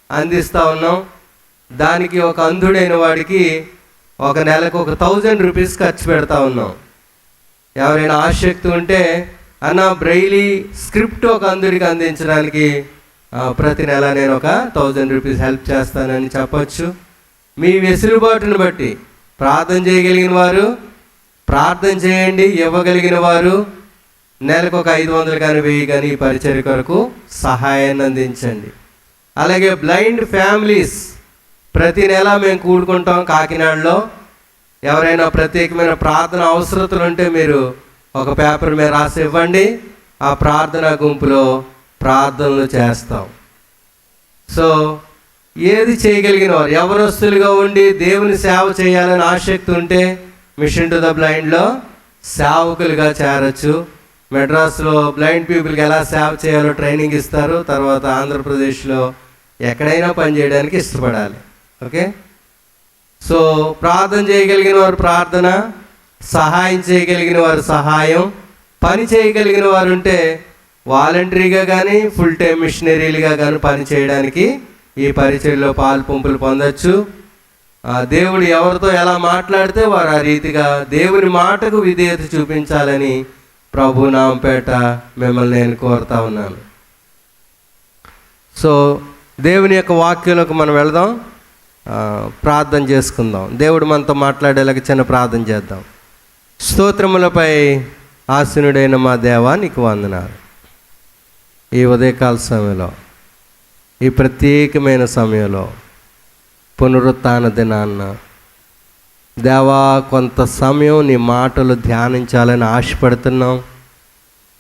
అందిస్తూ ఉన్నాం. దానికి ఒక అంధుడైన వాడికి ఒక నెలకు ఒక 1000 రూపీస్ ఖర్చు పెడతా ఉన్నాం. ఎవరైనా ఆసక్తి ఉంటే అన్న బ్రెయిలీ స్క్రిప్ట్ ఒక అంధుడికి అందించడానికి ప్రతి నెల నేను ఒక 1000 రూపీస్ హెల్ప్ చేస్తానని చెప్పచ్చు. మీ వెసులుబాటును బట్టి ప్రార్థన చేయగలిగిన వారు ప్రార్థన చేయండి. ఇవ్వగలిగిన వారు నెలకు ఒక 500 కానీ 1000 కానీ ఈ పరిచర్య కొరకు సహాయాన్ని అందించండి. అలాగే బ్లైండ్ ఫ్యామిలీస్ ప్రతి నెల మేము కూడుకుంటాం కాకినాడలో. ఎవరైనా ప్రత్యేకమైన ప్రార్థన అవసరతలు ఉంటే మీరు ఒక పేపర్ మీద రాసి ఇవ్వండి. ఆ ప్రార్థన గుంపులో ప్రార్థనలు చేస్తాం. సో ఏది చేయగలిగిన వారు యవనస్తులుగా ఉండి దేవుని సేవ చేయాలని ఆసక్తి ఉంటే మిషన్ టు ద బ్లైండ్లో సేవకులుగా చేరచ్చు. మెడ్రాస్లో బ్లైండ్ పీపుల్కి ఎలా సేవ చేయాలో ట్రైనింగ్ ఇస్తారు. తర్వాత ఆంధ్రప్రదేశ్లో ఎక్కడైనా పని చేయడానికి ఇష్టపడాలి. ఓకే, సో ప్రార్థన చేయగలిగిన వారు ప్రార్థన, సహాయం చేయగలిగిన వారు సహాయం, పని చేయగలిగిన వారు ఉంటే వాలంటరీగా కానీ ఫుల్ టైం మిషనరీలుగా కానీ పని చేయడానికి ఈ పరిచర్యలో పాలు పంపులు పొందొచ్చు. దేవుడు ఎవరితో ఎలా మాట్లాడితే వారు ఆ రీతిగా దేవుని మాటకు విధేయత చూపించాలని ప్రభు నామపేట మిమ్మల్ని నేను కోరుతా ఉన్నాను. సో దేవుని యొక్క వాక్యంలోకి మనం వెళదాం, ప్రార్థన చేసుకుందాం. దేవుడు మనతో మాట్లాడేలాగా చిన్న ప్రార్థన చేద్దాం. స్తోత్రములపై ఆసీనుడైన మా దేవా నీకు వందనాలు. ఈ ఉదయకాల సమయంలో, ఈ ప్రత్యేకమైన సమయంలో, పునరుత్థాన దినాన్న దేవా కొంత సమయం నీ మాటలు ధ్యానించాలని ఆశపడుతున్నాం.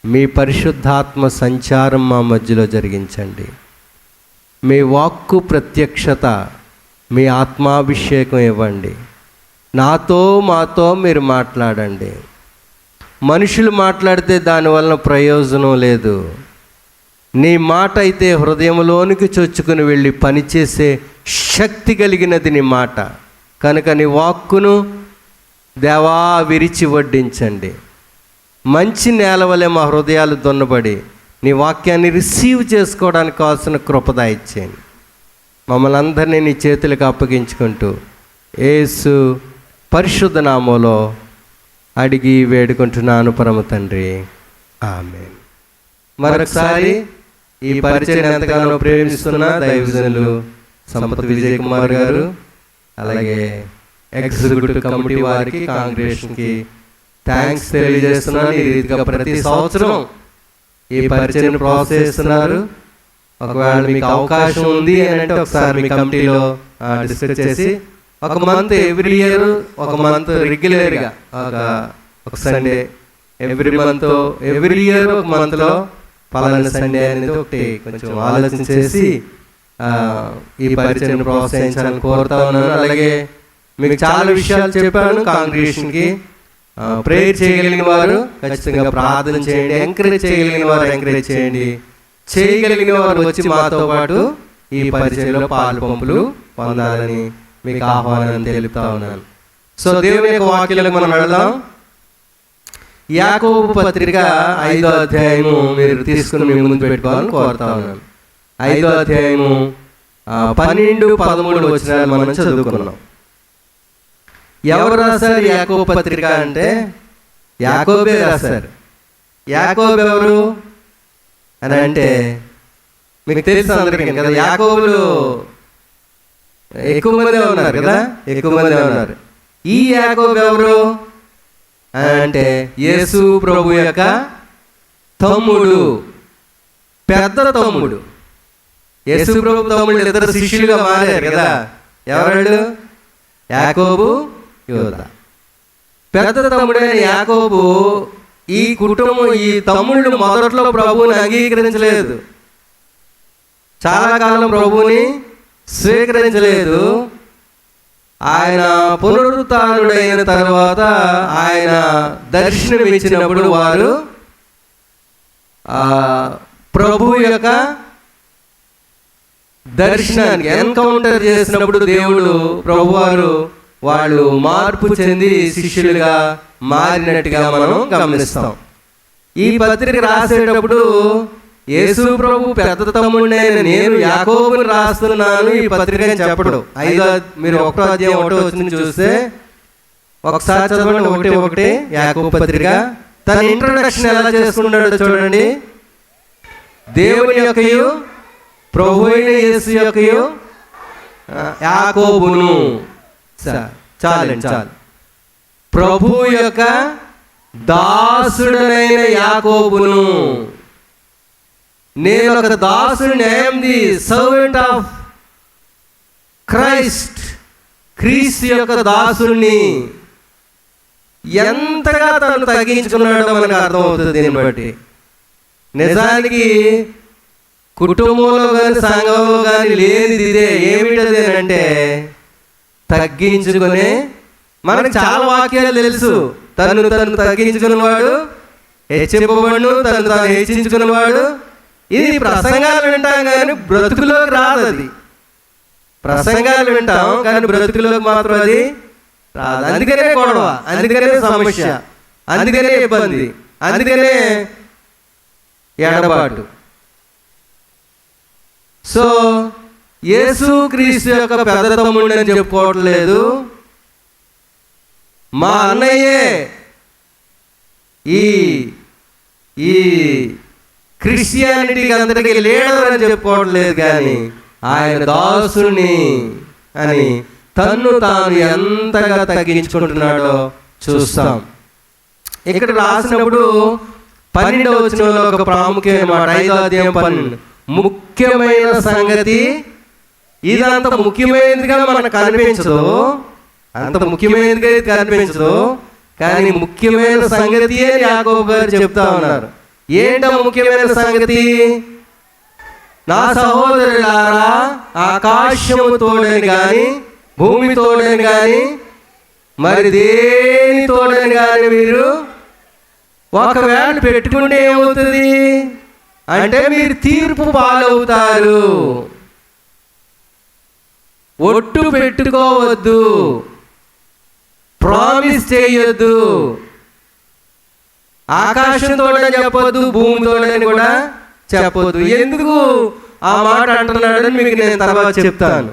మీ పరిశుద్ధాత్మ సంచారం మా మధ్యలో జరిగించండి. మీ వాక్కు ప్రత్యక్షత, మీ ఆత్మాభిషేకం ఇవ్వండి. నాతో మాతో మీరు మాట్లాడండి. మనుషులు మాట్లాడితే దానివలన ప్రయోజనం లేదు. నీ మాట అయితే హృదయంలోనికి చొచ్చుకుని వెళ్ళి పనిచేసే శక్తి కలిగినది నీ మాట కనుక నీ వాక్కును దేవా విరిచి వడ్డించండి. మంచి నేల వలె మా హృదయాలు దున్నబడి నీ వాక్యాన్ని రిసీవ్ చేసుకోవడానికి కావాల్సిన కృప దయచేయండి. మమ్మల్ని అందరినీ నీ చేతులకు అప్పగించుకుంటూ యేసు పరిశుద్ధ నామములో అడిగి వేడుకుంటున్నాను పరమ తండ్రి, ఆమేన్. మరొకసారి ఈ పరిచయం ఎంతగానో ప్రేమిస్తున్న దైవజనులు సంపత్ విజయ్ కుమార్ గారు, అలాగే ఎగ్జిక్యూటివ్ కమిటీ వారికి, కాంగ్రెగేషన్కి థ్యాంక్స్ తెలియజేస్తున్నాను. ఈ రీతిగా ప్రతి సంవత్సరం ఈ పరిచయం ప్రోత్సహిస్తున్నారు. ఒకవేళ మీకు అవకాశం ఉంది అని అంటే ఒకసారి మీ కమిటీలో డిస్కస్ చేసి ఒక మంత్ ఎవ్రీ ఇయర్, ఒక మంత్ రెగ్యులర్గా ఒక Sunday every month, every year ఒక మంత్లో పలానా సండే అనేది ఒకటి కొంచెం ఆలోచన చేసి ఈ పరిచయం ప్రోత్సహించాలని కోరుతా ఉన్నాను. అలాగే మీకు చాలా విషయాలు చెప్పాను. కాంగ్రెగేషన్కి ప్రేయర్ చేయగలిగిన వారు ఖచ్చితంగా ప్రార్థన చేయండి. ఎంకరేజ్ చేయగలిగిన వారు ఎంకరేజ్ చేయండి. చేయగలిగిన వారు వచ్చి మాతో పాటు ఈ పరిచయంలో పాలు పంపులు పొందాలని మీకు ఆహ్వానం తెలుపుతా ఉన్నాను. సో దేవుని యొక్క వాక్యాలకు మనం వెళదాం. యాకోబు పత్రిక 5వ అధ్యాయము మీరు తీసుకుని మీ ముందు పెట్టుకోవాలని కోరుతా ఉన్నాను. 5వ అధ్యాయము 12, 13 వచనాలు మనం చదువుకున్నాం. ఎవరు రాశారు యాకోబు పత్రిక అంటే? యాకోబే రాశారు. యాకోబు ఎవరు అని అంటే మీకు తెలుసు అందరికీ కదా. యాకోబులు ఎక్కువ మంది ఉన్నారు కదా, ఎక్కువ మంది ఉన్నారు. ఈ యాకోబు ఎవరు అంటే యేసు ప్రభు యొక్క తమ్ముడు, పెద్ద తమ్ముడు. యేసు ప్రభు తమ్ముడు ఇద్దరు శిష్యులుగా మారారు కదా. ఎవరు? యాకోబు, యోధా. పెద్ద తమ్ముడైన యాకోబు ఈ కుటుంబం, ఈ తమ్ముళ్ళు మొదట్లో ప్రభువుని అంగీకరించలేదు. చాలా కాలం ప్రభువుని స్వీకరించలేదు. ఆయన పునరుత్థానుడైన తర్వాత ఆయన దర్శనం ఇచ్చినప్పుడు వారు ప్రభు యొక్క దర్శనానికి ఎన్కౌంటర్ చేసినప్పుడు దేవుడు ప్రభువారు వాళ్ళు మార్పు చెంది శిష్యులుగా మారినట్టుగా మనం గమనిస్తాం. ఈ పత్రిక రాసేటప్పుడు యేసు ప్రభు పెద్ద తమ్ముడినైన నేను యాకోబుని రాస్తున్నాను ఈ పత్రిక అని చెప్పడు. మీరు 1వ అధ్యాయం 1వ వచనం చూస్తే ఒకసారి చదవండి. 1:1 యాకోబు పత్రిక. తన ఇంట్రొడక్షన్ ఎలా చేసుకున్నాడో చూడండి. దేవుని యొక్కయు ప్రభు అయిన యేసు యొక్క యాకోబును. చాలండి, చాలు. ప్రభు యొక్క దాసుడనైన యాకోబును. నేను ఒక దాసుడిని, I am the servant of Christ. క్రీస్తు యొక్క దాసుడిని. ఎంతగా తను తగ్గించుకున్నాడో మనకు అర్థమవుతుంది దీన్ని బట్టి. నిజానికి కుటుంబంలో కానీ సంఘంలో కానీ లేనిది ఇదే. ఏమిటది అంటే తగ్గించుకునే. మనకు చాలా వాక్యాలు తెలుసు. తను తగ్గించుకున్నవాడు హెచ్చింపబడును, తను హెచ్చించుకున్నవాడు. ఇది ప్రసంగాలు వింటాం కానీ బ్రతుకులోకి రాదు. అది ప్రసంగాలు వింటాం కానీ బ్రతుకులోకి మాత్రం అది రాదు. అందుకనే గొడవ, అందుకనే సమస్య, అందుకనే ఇబ్బంది, అందుకనే ఎడబాటు. సో యేసుక్రీస్తు యొక్క పెద్ద తమ్ముడు అని చెప్పుకోవట్లేదు. మా అన్నయ్యే ఈ క్రిస్టియానిటీకి అందరికీ లీడర్ అని చెప్పుకోవట్లేదు, కానీ ఆయన దాసుని అని తన్ను తాను ఎంతగా తగ్గించుకుంటున్నాడో చూస్తాం. ఇక్కడ రాసినప్పుడు 12వ వచనంలో ఒక ప్రాముఖ్యమైన మాట, 5వ అధ్యాయం 12, ముఖ్యమైన సంగతి. ఇదంత ముఖ్యమైనదిగా మనకు కనిపించదు, అంత ముఖ్యమైనదిగా కనిపించదు, కానీ ముఖ్యమైన సంగతి అని యాకోబు గారు చెప్తా ఉన్నారు. ఏంటో ముఖ్యమైన సంగతి? నా సహోదరులారా, ఆకాశము తోడని కానీ భూమి తోడని కానీ మరి దేని తోడని కానీ మీరు ఒకవేళ పెట్టుకుంటే ఏమవుతుంది అంటే మీరు తీర్పు పాలవుతారు. ఒట్టు పెట్టుకోవద్దు, ప్రామిస్ చేయొద్దు. ఆకాశం తోడని చెప్పొద్దు, భూమి తోడని కూడా చెప్పొద్దు. ఎందుకు ఆ మాట అంటున్నాడని మీకు నేను తర్వాత చెప్తాను.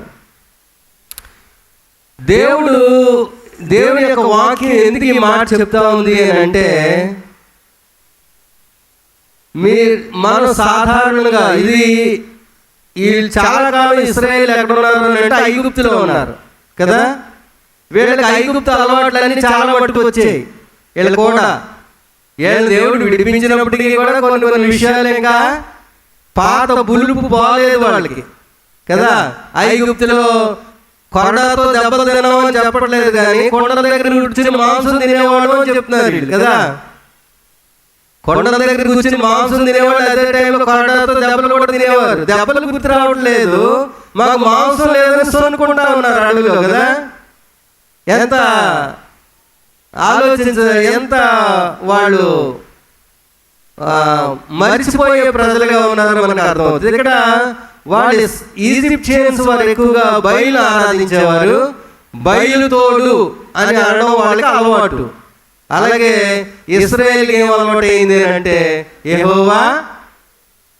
దేవుని యొక్క వాక్యం ఎందుకు ఈ మాట చెప్తా ఉంది అని అంటే, మనం సాధారణంగా వీళ్ళు చాలా కాలం ఇశ్రాయేలు ఎక్కడ ఉన్నారు అంటే ఐగుప్తులో ఉన్నారు కదా. వీళ్ళకి ఐగుప్తు అలవాట్లన్నీ చాలా మట్టుకు వచ్చాయి. వీళ్ళు కూడా దేవుడు విడిపించినప్పటికీ కూడా కొన్ని విషయాలు ఇంకా పాత బులుపు బాగాలేదు వాళ్ళకి కదా. ఐగుప్తులో కొరడాతో దెబ్బలు తినమని చెప్పట్లేదు, కానీ కొండల దగ్గర కూర్చుని మాంసం తినేవాడు అని చెప్తున్నారు వీళ్ళు కదా. కొండల దగ్గర కూర్చుని మాంసం తినేవాళ్ళు, అదే టైంలో కొరడాతో దెబ్బలు కూడా తినేవారు. దెబ్బలు గుర్తు రావట్లేదు, మాకు మాంసం లేదని సోనుకుంటా ఉన్నారు అడవిలో కదా. ఎంత ఎంత వాళ్ళు మర్చిపోయే ప్రజలుగా ఉన్నారో మనకు అర్థమవుతుంది. ఇక్కడ వాళ్ళు ఈజిప్షియన్స్ వారు ఎక్కువగా బయలు ఆరాధించేవారు. బయలు తోడు అని అనడం వాళ్ళకి అలవాటు. అలాగే ఇశ్రాయేలుకి ఏం అలవాటు అయింది అంటే యెహోవా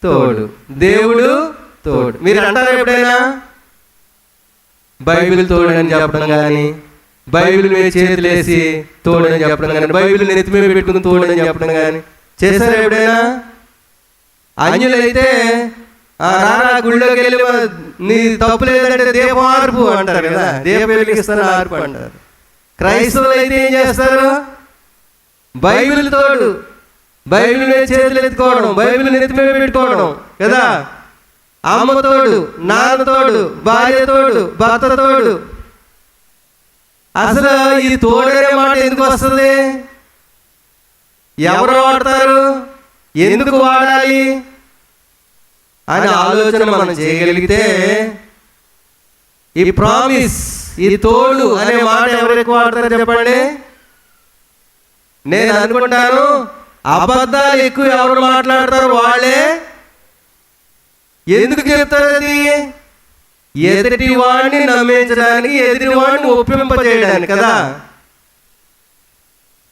తోడు, దేవుడు తోడు. మీరు అంటారు ఎప్పుడైనా బైబిల్ తోడు అని చెప్పడం కానీ, బైబిల్ మీద చేతులేసి తోడని చెప్పడం కానీ, బైబిల్ నెత్తి మీద పెట్టుకుని తోడని చెప్పడం కానీ చేశారు ఎప్పుడైనా? అన్యులైతే రారా గుళ్ళోకి వెళ్ళి నీ తప్పు లేదంటే దీపం ఆర్పు అంటారు కదా, దీపం వెలిగిస్తాను ఆర్పు అంటారు. క్రైస్తవులు అయితే ఏం చేస్తారు? బైబిల్ తోడు, బైబిల్ మీద చేతులు ఎత్తుకోవడం, బైబిల్ నెత్తి మీద పెట్టుకోవడం కదా. అమ్మ తోడు, నాన్న తోడు, భార్య తోడు, భర్త తోడు. అసలు ఈ తోడనే మాట ఎందుకు వస్తుంది? ఎవరు వాడతారు, ఎందుకు వాడాలి అని ఆలోచన మనం చేయగలిగితే, ఈ ప్రామిస్, ఈ తోడు అనే మాట ఎవరికి వాడతారు చెప్పండి? నేను అనుకుంటాను అబద్ధాలు ఎక్కువ ఎవరు మాట్లాడతారు వాళ్ళే. ఎందుకు చెప్తారు అది? ఎదుటి వాడిని నమ్మించడానికి, ఎదుటి వాడిని ఒప్పింపజేయడానికి కదా.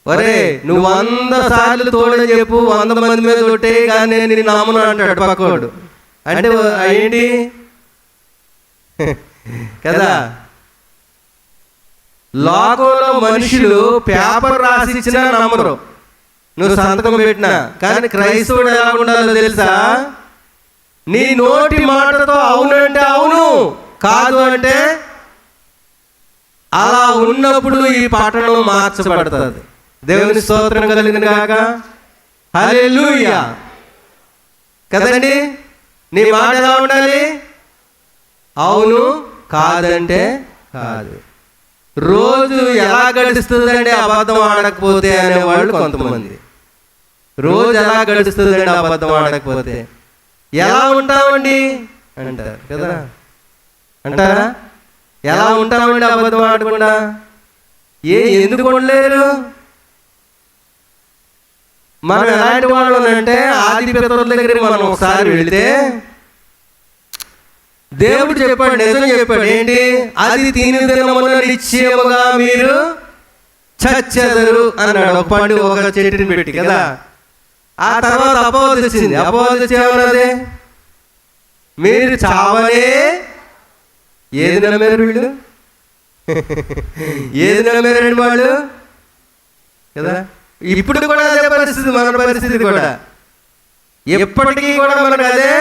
ఒరే నువ్వు 100 సార్లు తోడని చెప్పు, 100 మంది మీద తోటే కానీ నేను నిన్ను నమ్మను అంటాడు పక్కోడు. అంటే ఏంటి కదా. లోకంలో మనుషులు పేపర్ రాసి ఇచ్చినా నమ్మరు, నువ్వు సంతకం పెట్టినా. కానీ క్రైస్తవుడు ఎలా ఉండాలో తెలుసా? నీ నోటి మాటతో అవునంటే అవును, కాదు అంటే అలా ఉన్నప్పుడు ఈ పట్టణం మార్చబడుతుంది. దేవుని స్తోత్రం కలిగిన గాక. హల్లెలూయా. కదండి, నీ మాట ఎలా ఉండాలి? అవును, కాదంటే కాదు. రోజు ఎలా గడుస్తుందండి అబద్ధం ఆడకపోతే అనేవాళ్ళు కొంతమంది. రోజు ఎలా గడుస్తుందండి అబద్ధం ఆడకపోతే? ఎలా ఉంటామండి అంటారు కదా, అంటారా? ఎలా ఉంటామండి అబద్ధం ఆడకుండా? ఎందుకు ఉండలేరు? మనం ఎలాంటి వాళ్ళు అంటే, ఆది పితరుల దగ్గరికి మనం ఒకసారి వెళితే దేవుడు చెప్పాడు, నిజం చెప్పాడు. ఏంటి? అది తిని దినమున నిశ్చయముగా మీరు చచ్చెదరు అన్నాడు. ఒక పండు ఒక చెట్టుని పెట్టి కదా. ఆ తర్వాత అపవాది వచ్చింది. అపవాది వచ్చి ఏమన్నది? మీరు చావనే. ఏది నమ్మారు వీళ్ళు? ఏది నమ్మారండి వాళ్ళు కదా. ఇప్పుడు కూడా అదే పరిస్థితి, మన పరిస్థితి కూడా ఎప్పటికీ కూడా మనకు అదే.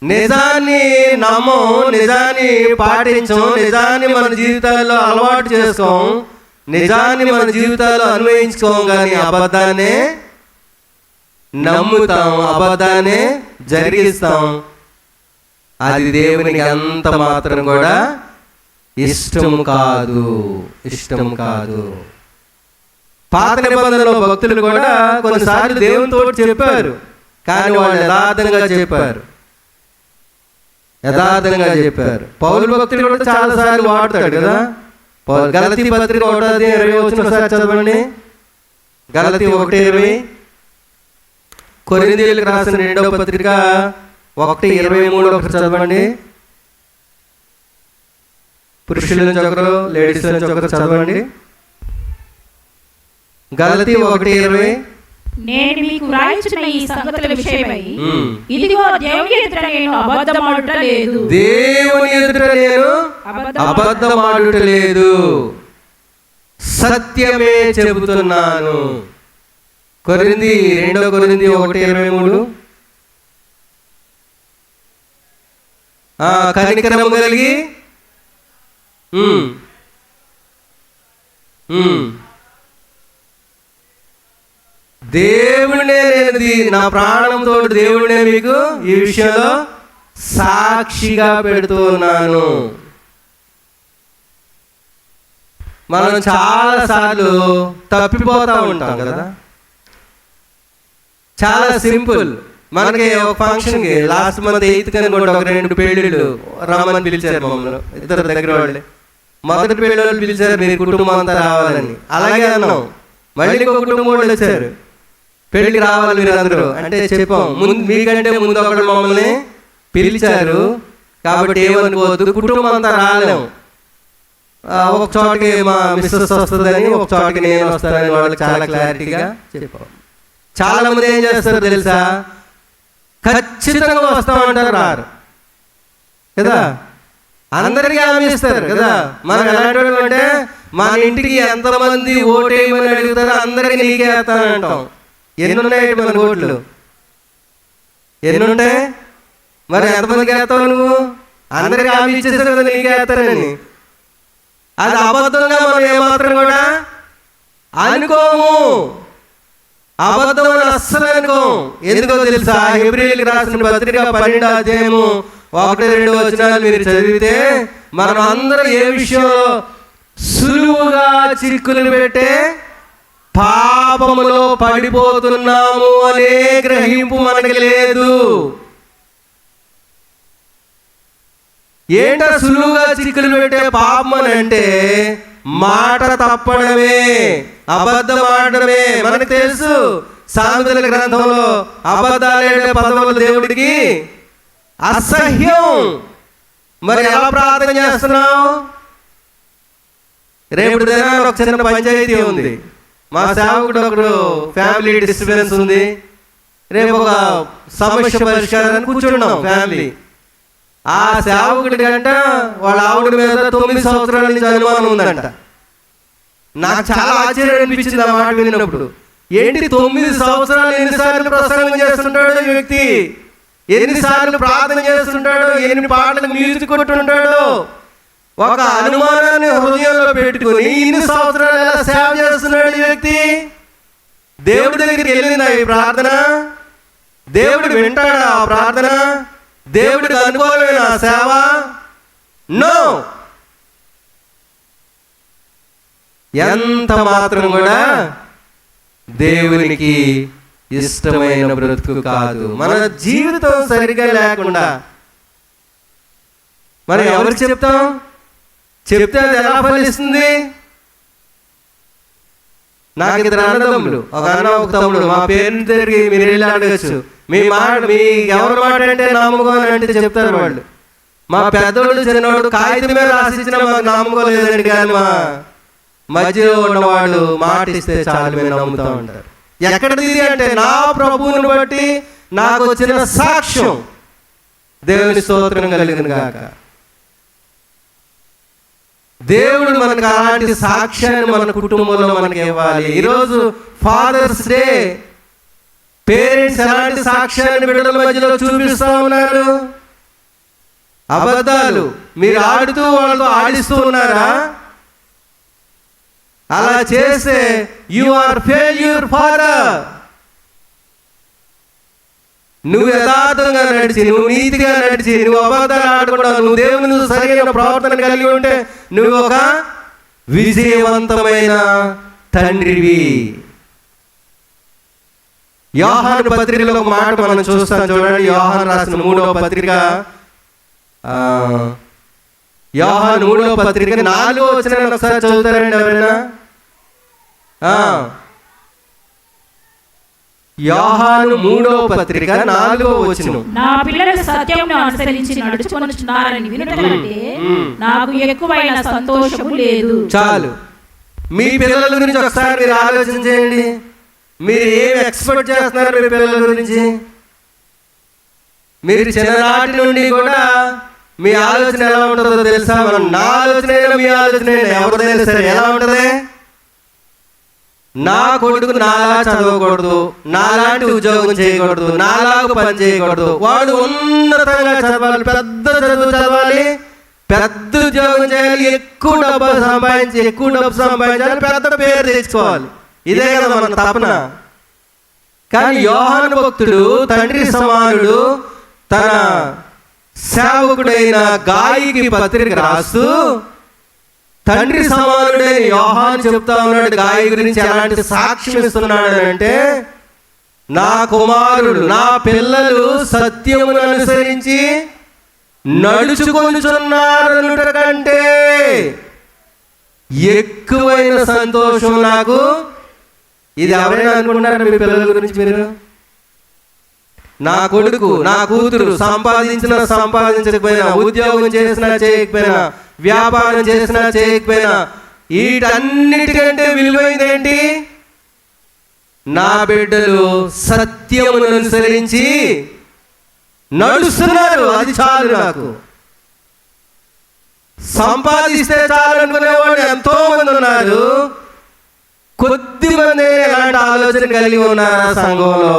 నిజాన్ని నమ్మం, నిజాన్ని పాటించం, నిజాన్ని మన జీవితాల్లో అలవాటు చేసుకోం, నిజాన్ని మన జీవితాల్లో అన్వయించుకోం. కానీ అబద్ధాన్ని నమ్ముతాం, అబద్ధాన్ని జరిగిస్తాం. అది దేవునికి అంత మాత్రం కూడా ఇష్టం కాదు, ఇష్టం కాదు. పాత నిబంధనలో భక్తులు కూడా కొన్నిసార్లు దేవునితో చెప్పారు, కానీ వాళ్ళు యథార్థంగా చెప్పారు, యథార్థంగా చెప్పారు. పౌలు భక్తులు కూడా చాలా సార్లు వాడతాడు కదా. గలతీ పత్రిక 1:20 చదవండి. గలతీ 1:20. కొరింథీయులకు రాసిన 2వ పత్రిక 1:23 ఒకటి చదవండి. పురుషుల నుంచి ఒకరు, లేడీస్ నుంచి ఒకరు చదవండి. గలతీ 1:20. నేను మీకు వ్రాయించిన ఈ సంగతుల విషయమై ఇదిగో దేవుని ఎదుట నేను అబద్ధమాడుట లేదు, దేవుని ఎదుట నేను అబద్ధమాడుట లేదు, సత్యమే చెబుతున్నాను. 2 కొరింథీ 1:23. కనికరము కలిగి దేవుడినే నా ప్రాణంతో దేవుడినే మీకు ఈ విషయంలో సాక్షిగా పెడుతున్నాను. మనం చాలా సార్లు తప్పిపోతా ఉంటాం కదా. చాలా సింపుల్. మనకి ఒక ఫంక్షన్కి లాస్ట్ మంత్ 8th కనుకోండి, ఒక 2 పెళ్ళిళ్ళు రామని పిలిచారు మమ్మల్ని, ఇద్దరు దగ్గర వాళ్ళే. మొదటి పెళ్ళి వాళ్ళు పిలిచారు, మీరు కుటుంబం అంతా రావాలని. అలాగే అన్నాం. మళ్ళీ ఇంకో కుటుంబం వాళ్ళు వచ్చారు, పెళ్ళికి రావాలి మీరు అందరూ అంటే చెప్పాం. మీకంటే ముందు ఒకళ్ళు మమ్మల్ని పిలిచారు కాబట్టి ఏమనుకోవద్దు, కుటుంబం అంతా రాలేము. ఒక చోటకి మా మిస్సెస్ వస్తుందని, ఒక చోటకి నేను వస్తానని వాళ్ళకి చాలా క్లారిటీగా చెప్పాం. చాలా మంది ఏం చేస్తారు తెలుసా, ఖచ్చితంగా వస్తామంటారు, రారు కదా. అందరికీ హామీ ఇస్తారు కదా. మనం ఎలాంటి వాళ్ళు అంటే, మన ఇంటికి ఎంతమంది ఓటేయమని అడుగుతారో అందరికీ నీకే వేస్తానంటాం. ఎన్ని ఉన్నాయి మన ఓట్లు? ఎన్ని ఉంటాయి? మరి ఎంతమందికి వేస్తావు నువ్వు? అందరికీ హామీ ఇచ్చేసారు కదా నీకే వేస్తారని. అది అబద్ధంగా మనం ఏమాత్రం కూడా అనుకోము. అబద్ధం అని అస్సలు అనుకోం. ఎందుకో తెలుసా? హెబ్రీయులకు రాసిన పత్రిక 12:1-2 మీరు చదివితే మనం అందరం ఏ విషయంలో సులువుగా చిక్కులు పెట్టే పాపములో పడిపోతున్నాము అనే గ్రహింపు మనకి లేదు. ఏంటో సులువుగా చిక్కులు పెట్టే పాపం అని అంటే మాట తప్పడమే, అబద్ధం ఆడడమే. మనకు తెలుసు సామెతల గ్రంథంలో అబద్ధాలు పదవులు దేవుడికి అసహ్యం. మరి ఎలా ప్రార్థన చేస్తున్నావు? రేపు దినాన ఒక చిన్న పంచాయతీ ఉంది. మా సేవకుడు ఒకడు ఫ్యామిలీ డిస్టర్బెన్స్ ఉంది, రేపు ఒక సమస్య పరిష్కారాన్ని కూర్చున్నాం ఫ్యామిలీ. ఆ సేవకుడికి అంట వాళ్ళ ఆవిడ మీద 9 సంవత్సరాల నుంచి అనుమానం ఉందంట. నాకు చాలా ఆశ్చర్యం అనిపించింది ఆ మాట విన్నప్పుడు. ఏంటి 9 సంవత్సరాలు ఎన్నిసార్లు ప్రసంగం చేస్తుంటాడు ఈ వ్యక్తి? ఎన్నిసార్లు ప్రార్థన చేస్తుంటాడో, ఎన్ని పాటలకు మ్యూజిక్ కొట్టుంటాడో, ఒక అనుమానాన్ని హృదయంలో పెట్టుకుని ఇన్ని సంవత్సరాలు ఎలా సేవ చేస్తున్నాడు ఈ వ్యక్తి? దేవుడి దగ్గరికి వెళ్ళిందా ఈ ప్రార్థన? దేవుడు వింటాడా ఆ ప్రార్థన? దేవుడికి అనుకూలమైన ఆ సేవ? నో. ఎంత మాత్రం కూడా దేవునికి ఇష్టమైన బ్రతుకు కాదు. మన జీవితం సరిగా లేకుండా మనం ఎవరు చెప్తాం? చెప్తే అది ఎలా ఫలిస్తుంది? నాకు ఇద్దరు అన్నదమ్ములు, ఒక అన్న ఒక తమ్ముడు. మా పేరెంట్స్ దగ్గరికి మీరు వెళ్ళి అడగచ్చు, మీ ఎవరి మాట అంటే నమ్మకం అంటే చెప్తారు వాళ్ళు. మా పెద్దోడు చిన్నవాడు కాగితం మీద రాసిచ్చిన మాకు నమ్మకం లేదండి, కానీ మా మధ్యలో ఉన్నవాళ్ళు మాట ఇస్తే చాలు మేము నమ్ముతూ ఉంటారు. ఎక్కడిది అంటే నా ప్రభువుని బట్టి నాకు వచ్చిన సాక్ష్యం. దేవుని స్తోత్రం కలిగిన గాక. దేవుడు మనకు అలాంటి సాక్ష్యాన్ని మన కుటుంబంలో మనకి ఇవ్వాలి. ఈరోజు ఫాదర్స్ డే. పేరెంట్స్ ఎలాంటి సాక్ష్యాన్ని బిడ్డల మధ్యలో చూపిస్తూ ఉన్నారు? అబద్ధాలు. మీరు ఆడుతూ వాళ్ళతో ఆడిస్తూ ఉన్నారా? అలా చేస్తే యు ఆర్ ఫెయిల్యూర్ ఫాదర్. నువ్వు యథార్థంగా నడిచి, నువ్వు నీతిగా నడిచి, నువ్వు అబద్ధాలు ఆడకుండా, నువ్వు దేవుని సరైన ప్రవర్తన కలిగి ఉంటే నువ్వు ఒక విజయవంతమైన తండ్రివి. యోహాను పత్రికలో ఒక మాట మనం చూస్తాం, చూడండి. యోహాను రాసిన 3వ పత్రిక, యోహాను 3వ పత్రిక 4వ వచనాన్ని ఒకసారి చదువుతారండి ఎవరైనా? యోహాను 3వ పత్రిక 4వ వచనం. నా పిల్లలు సత్యమును అనుసరించి నడుచుకొనుచున్నారని వినుట కంటే నాకు ఎక్కువైన సంతోషము లేదు. చాలు. మీ పిల్లల గురించి ఒకసారి మీరు ఆలోచన చేయండి. మీరు ఏం ఎక్స్పెక్ట్ చేస్తున్నారు మీ పిల్లల గురించి? మీరు చిన్ననాటి నుండి కూడా మీ ఆలోచన ఎలా ఉంటుందో తెలుసా? నా ఆలోచన మీ ఆలోచన ఎవరిదైనా సరే ఎలా ఉంటుంది? నా కొడుకు నాలా చదవకూడదు, నాలాంటి ఉద్యోగం చేయకూడదు, నాలాగా పని చేయకూడదు, వాడు ఉన్నతంగా చదవాలి, పెద్ద చదువు చదవాలి, పెద్ద ఉద్యోగం చేయాలి, ఎక్కువ డబ్బు సంపాదించాలి, పెద్ద పేరు తెచ్చుకోవాలి. ఇదే కదా మన తపన. కానీ యోహాను భక్తుడు తండ్రి సమానుడు తన సేవకుడైన గాయికి పత్రిక రాస్తూ తండ్రి సమానుడైన యోహాను చెప్తా ఉన్నాడు గాయి గురించి. ఎలాంటి సాక్ష్యం ఇస్తున్నాడు అంటే, నా కుమారుడు, నా పిల్లలు సత్యమును అనుసరించి నడుచుకొనుచున్నారనుట కంటే ఎక్కువైన సంతోషం నాకు. ఇది ఎవరైనా అనుకుంటున్నారా మీ పిల్లల గురించి? మీరు, నా కొడుకు, నా కూతురు సంపాదించకపోయినా, ఉద్యోగం చేసినా చేయకపోయినా, వ్యాపారం చేసినా చేయకపోయినా, వీటన్నిటికంటే విలువైంది ఏంటి? నా బిడ్డలు సత్యమును అనుసరించి నడుస్తున్నారు. అది చాలు నాకు. సంపాదిస్తే చాలు అనుకునేవాడు ఎంతో మంది ఉన్నారు. కొద్ది మంది ఎలాంటి ఆలోచన కలిగి ఉన్నారు సంఘంలో?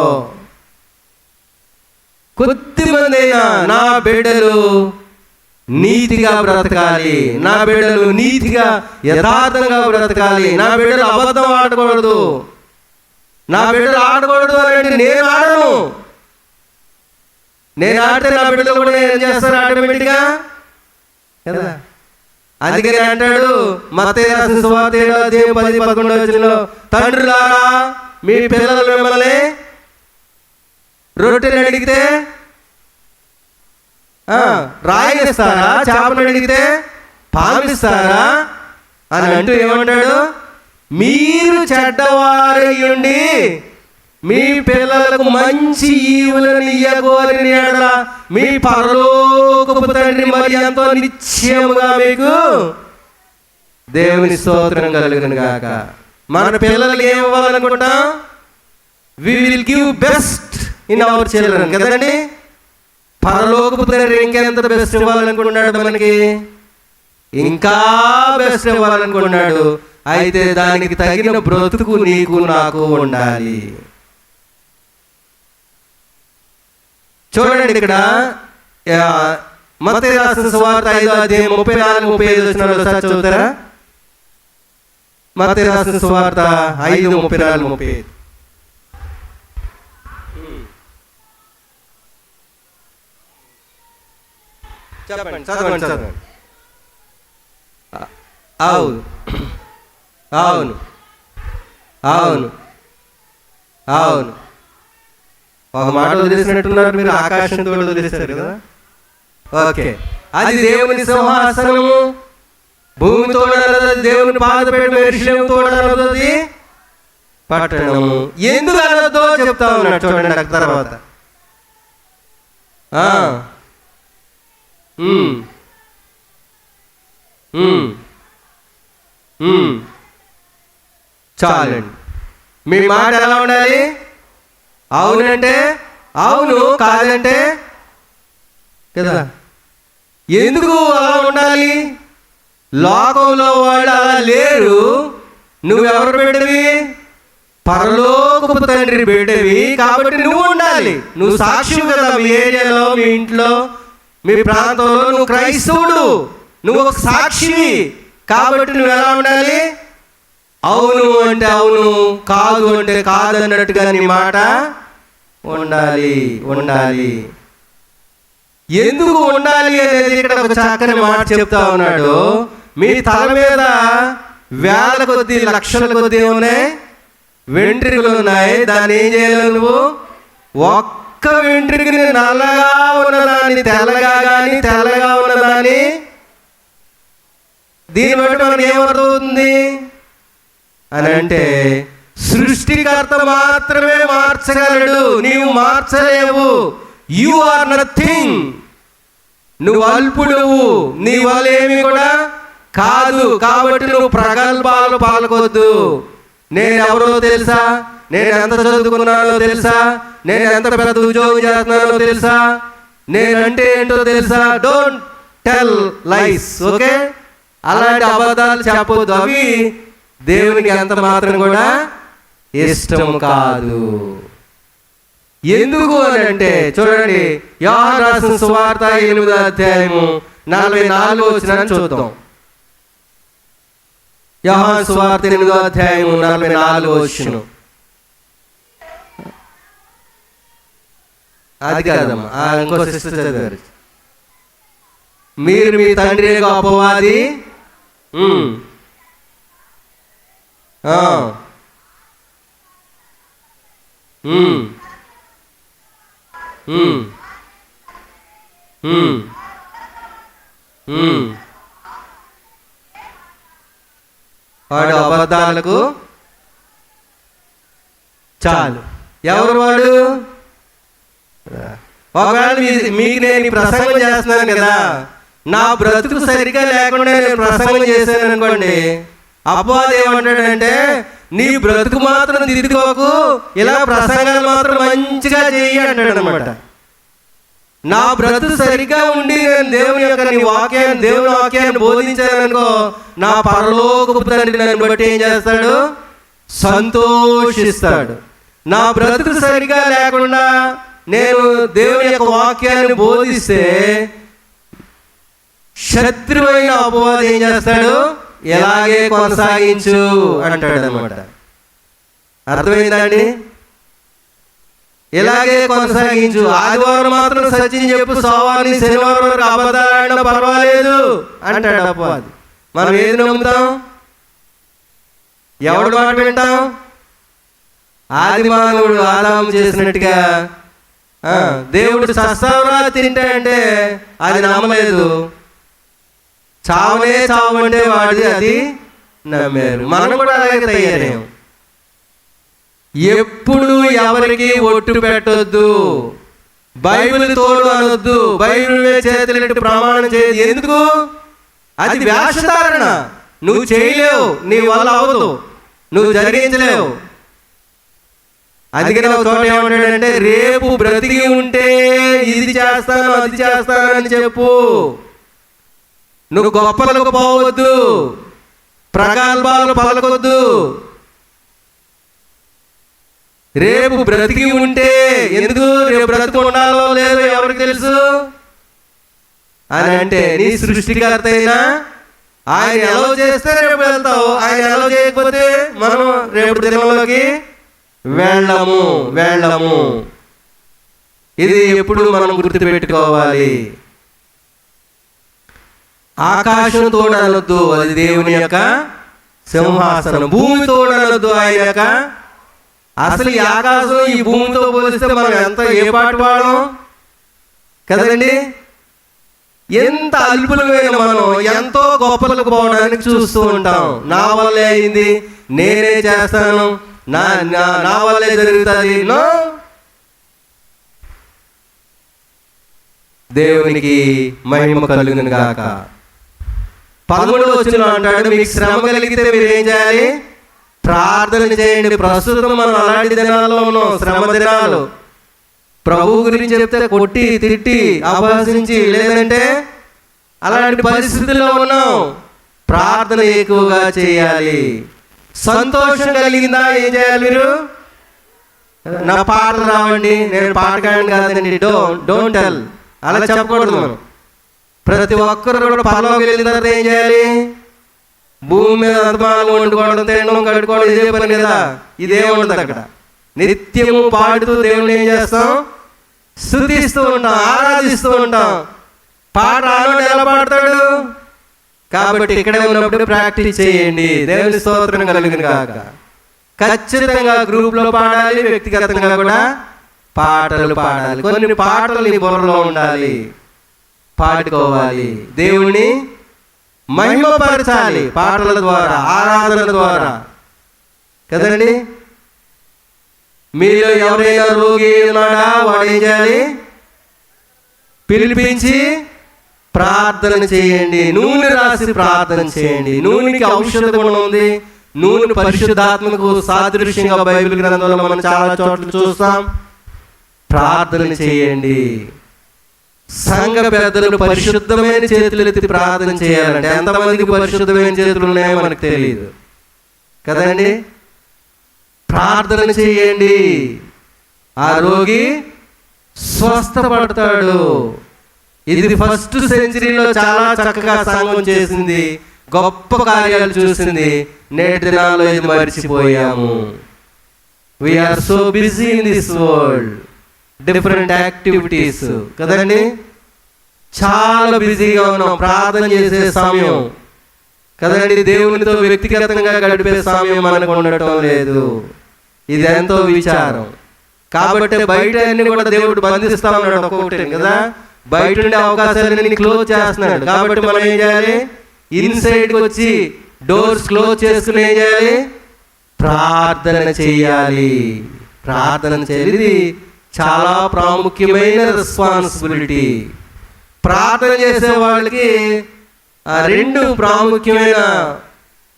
కొద్ది మంది అయినా నా బిడ్డలు నీతిగా బ్రతకాలి, నా బిడ్డలు నీతిగా యథార్థంగా బ్రతకాలి, నా బిడ్డలు అబద్ధం ఆడకూడదు, నా బిడ్డలు ఆడకూడదు అని అంటే నేను ఆడను. నేను ఆడితే నా బిడ్డలు కూడా ఏం చేస్తారు ఆటోమేటిక్గా కదా. అందుకని అంటాడు మత్తయి రాసిన సువార్త 7:10-11 తండ్రులారా మీ పిల్లలు మిమ్మల్ని రొట్టెలు అడిగితే రాయిస్తారా, చేపలు అడిగితే పామిస్తారా అని అంటూ ఏమంటాడు? మీరు చెడ్డవారయ్యుండి మీ పిల్లలకు మంచి ఈవులను ఇయ్యగోరిన యెడల మీ పరలోకపు తండ్రి మరి ఎంతో నిశ్చయముగా మీకు దేవుని స్తోత్రం కలుగును గాక. మన పిల్లలకి ఏం ఇవ్వాలనుకుంటాం? We will give best in our children కదండి. పరలోకపు తండ్రి ఇంకెంత బెస్ట్ ఇవ్వాలనుకుంటున్నాడు మనకి? ఇంకా బెస్ట్ ఇవ్వాలనుకున్నాడు. అయితే దానికి తగిన బ్రతుకు నీకు నాకు ఉండాలి. చూడండి ఇక్కడ మత్తయి రాసిన సువార్త 5వ అధ్యాయం 34-35 వచనాలు ఒకసారి చదువుతారా? మత్తయి రాసిన సువార్త 5:34-35. చెప్పండి, చదవండి చదవండి. అవును అవును అవును అవును. ఒక మాట వదిలేసినట్టున్నారు మీరు, ఆకాశంతో వదిలేస్తారు కదా. ఓకే, అది దేవుని సింహాసనము, భూమి తోడనది దేవుని పాదపీఠం, యెరూషలేము తోడనది పట్టణము. ఎందుకు అనొద్దో చెప్తా ఉన్నాడు చూడండి తర్వాత. చాలండి. మీ మాట ఎలా ఉండాలి? అవునంటే అవును, కాదంటే కదా. ఎందుకు అలా ఉండాలి? లోకంలో వాళ్ళు అలా లేరు. నువ్వెవరు బిడ్డవి? పరలోకపు తండ్రి బిడ్డవి. కాబట్టి నువ్వు ఉండాలి. నువ్వు సాక్షి కదా, మీ ఏరియాలో, మీ ఇంట్లో, మీ ప్రాంతంలో నువ్వు క్రైస్తవుడు, నువ్వు ఒక సాక్షివి. కాబట్టి నువ్వు ఎలా ఉండాలి? అవును అంటే అవును, కాదు అంటే కాదు అన్నట్టుగా నీ మాట ఉండాలి ఉండాలి. ఎందుకు ఉండాలి అనేది ఇక్కడ ఒక చక్కని మాట చెప్తా ఉన్నాడు. మీ తల మీద వేల కొద్ది, లక్షల కొద్ది ఉన్నాయి, వెంట్రుకలు ఉన్నాయి. దాన్ని ఏం చేయాలి నువ్వు? ఒక్క వెంట్రుకని నల్లగా ఉన్నదాన్ని తెల్లగా కానీ, తెల్లగా ఉన్నదాన్ని, దీన్ని బట్టి మనకు ఏమర్థమవుతుంది అని అంటే, సృష్టికర్త మాత్రమే మార్చగలడు, నీవు మార్చలేవు. You are nothing. నువ్వు అల్పుడువు, నీ వల్ల ఏమి కూడా కాదు. కాబట్టి నువ్వు ప్రగల్భాలు పాల్గొద్దు. నేను ఎవరో తెలుసా, నేను ఎంత చదువుకున్నానో తెలుసా, నేను ఎంత పెద్ద ఉద్యోగం చేస్తున్నానో తెలుసా, నేనంటే ఏంటో తెలుసా. Don't tell lies. ఓకే, అలాంటి అబద్ధాలు చెప్పొద్దు. అవి దేవునికి ఎంత మాత్రం కూడా ఇష్టం కాదు. ఎందుకు అని అంటే చూడండి, యోహాను రాసిన సువార్త 8వ అధ్యాయము 44 వచనాన్ని చూద్దాం. యోహాను సువార్త 8వ అధ్యాయము 44 వచనం. అది కాదమ్మా, ఇంకో సిస్టర్ చదివారు. మీరు మీ తండ్రి అపవాది, వాడు అబద్ధాలకు చాలు. ఎవరు వాడు? ఒకవేళ మీకు నేను ప్రసంగం చేస్తున్నాను కదా, నా బ్రతుకు సరిగా లేకుండా నేను ప్రసంగం చేశాను అనుకోండి, అపవాది ఏమంటాడంటే, నీ బ్రతుకు మాత్రం దిద్దుకోకు, ఇలా ప్రసంగాలు మాత్రం మంచిగా చెయ్యి అంటాడు అనమాట. నా బ్రతుకు సరిగ్గా ఉండి నేను దేవుని యొక్క దేవుని వాక్యాన్ని బోధించాను అనుకో, నా పరలోకపు తండ్రి నన్ను బట్టి ఏం చేస్తాడు? సంతోషిస్తాడు. నా బ్రతుకు సరిగ్గా లేకుండా నేను దేవుని యొక్క వాక్యాన్ని బోధిస్తే శత్రువైన అపవాది ఏం చేస్తాడు? ఎలాగే కొనసాగించు అంటాడు అనమాట. అర్థమైందండి? ఇలాగే కొనసాగించు. ఆదివారం మాత్రం సత్యం చెప్పు, సోమవారం శనివారం వరకు అబద్ధాలు పర్వాలేదు అంటాడు అపవాది. మనం ఏది నమ్ముతాం? ఎవడు మాట వింటాం? ఆది మానవుడు ఆదాము చేసినట్టుగా దేవుడు సస్తావరా తింటాడంటే అది నమ్మలేదు. చావనే చావంటే వాడిది అది నమ్మారు. మనం కూడా అలాగే తయారయ్యాం. ఎప్పుడు ఎవరికి ఒట్టు పెట్టొద్దు, బైబిల్ తోడు అనొద్దు, బైబిల్ చేతులెట్టి ప్రమాణం చేయదు. ఎందుకు? అది వేషధారణ. నువ్వు చేయలేవు, నీ వల్ల అవ్వదు, నువ్వు జరిగించలేవు. అందుకని ఒక చోట ఏమంటాడంటే, రేపు బ్రతికి ఉంటే ఇది చేస్తాను అది చేస్తాను అని చెప్పు. నువ్వు గొప్పలకు పోవద్దు, ప్రగల్భాలు పలకొద్దు. రేపు బ్రతికి ఉంటే, ఎందుకు రేపు బ్రతికి ఉండాలో లేదో ఎవరికి తెలుసు అని అంటే, నీ సృష్టికర్త అయినా ఆయన ఎలా చేస్తే రేపు వెళ్తావు, ఆయన ఎలా చేయకపోతే మనం రేపు దినంలోకి వెళ్ళము. ఇది ఎప్పుడు మనం గుర్తుపెట్టుకోవాలి. ఆకాశం తోడనొద్దు, అది దేవుని యొక్క సింహాసనం. భూమి తోడనొద్దు, ఆయన యొక్క. అసలు ఈ ఆకాశం ఈ భూమితో పోలిస్తే మనం ఏ పాటు వాడడం కదండి. ఎంత అల్పులమైన మనం ఎంతో గొప్పలకు పోవడానికి చూస్తూ ఉంటాం. నా వల్లే అయింది, నేనే చేస్తాను, నా వల్లే జరుగుతుంది. దేవునికి మహిమ కలుగును గాక. 11వ వచనం అంటాడు, మీకు శ్రమ కలిగితే మీరు ఏం చేయాలి? ప్రార్థన చేయండి. ప్రస్తుతం మనం అలాంటి దినాల్లో ఉన్నాం, శ్రమ దినాలు. ప్రభు గురించి చెప్తే కొట్టి తిట్టి అపహసించి, లేదంటే అలాంటి పరిస్థితుల్లో ఉన్నాం. ప్రార్థన ఎక్కువగా చేయాలి. సంతోషం కలిగిందా ఏం చేయాలి? మీరు నా పాటలు రావండి, నేను పాటగాడిని కాదండి, డోంట్ టెల్, అలా చెప్పకూడదు. మనం ప్రతి ఒక్కరు కూడా పరలోకి వెళ్ళిన తర్వాత ఏం చేయాలి? భూమి మీద అర్థమాలు వండుకోవడం, తినడం, కట్టుకోవడం, ఇదే పని కదా. ఇదే ఉండదు అక్కడ. నిత్యము పాడుతూ దేవుని ఏం చేస్తాం? స్తుతిస్తూ ఉంటాం, ఆరాధిస్తూ ఉంటాం. పాట ఆనోడు ఎలా పాడతాడు? కాబట్టి ఇక్కడే ఉన్నప్పుడు ప్రాక్టీస్ చేయండి. దేవుని స్తోత్రం కలుగును గాక. ఖచ్చితంగా గ్రూప్లో పాడాలి, వ్యక్తిగతంగా కూడా పాటలు పాడాలి. కొన్ని పాటలు నీ బుర్రలో ఉండాలి, పాడుకోవాలి. దేవుని మహిమపరచాలి పాటల ద్వారా, ఆరాధన ద్వారా కదండి. మీలో ఎవరైనా రోగి ఉన్నాడా? వాడు ఏం చేయాలి? పిలిపించి ప్రార్థన చేయండి. నూనె రాసి ప్రార్థన చేయండి. నూనెకి ఔషధ గుణం ఉంది. నూనె పరిశుద్ధాత్మకు సాదృశ్యంగా బైబిల్ గ్రంథంలో మనం చాలా చోట్ల చూస్తాం. ప్రార్థన చేయండి. సంఘ పెద్దలు పరిశుద్ధమైన చేతులు ఎత్తి ప్రార్థన చేయాలంటే ఎంతమందికి పరిశుద్ధమైన చేతులు ఉన్నాయో మనకు తెలియదు కదండి. ప్రార్థన చేయండి, ఆ రోగి స్వస్థపడతాడు. ఇది ఫస్ట్ సెంచరీలో చాలా చక్కగా సంఘం చేసింది, గొప్ప కార్యాలు చూసింది. నేటి దినాల్లో ఇది మర్చిపోయాము. We are so busy in this world, different activities కదండి. చాలా బిజీగా ఉన్నాం. ప్రార్థన చేసే సమయం కదండి, దేవునితో వ్యక్తిగతంగా గడిపే సమయం మనకు ఉండటం లేదు. ఇది ఎంతో విచారం. కాబట్టి బయట అన్ని కూడా దేవుడు బంధిస్తా ఉన్నాడు ఒక్కొక్కటి కదా. బయట ఉండే అవకాశాలన్నీ క్లోజ్ చేస్తున్నాడు. కాబట్టి మనం ఏం చేయాలి? ఇన్సైడ్కి వచ్చి డోర్స్ క్లోజ్ చేసుకుని ఏం చేయాలి? ప్రార్థన చేయాలి. ప్రార్థన చేయాలి. ఇది చాలా ప్రాముఖ్యమైన రెస్పాన్సిబిలిటీ. ప్రార్థన చేసే వాళ్ళకి రెండు ప్రాముఖ్యమైన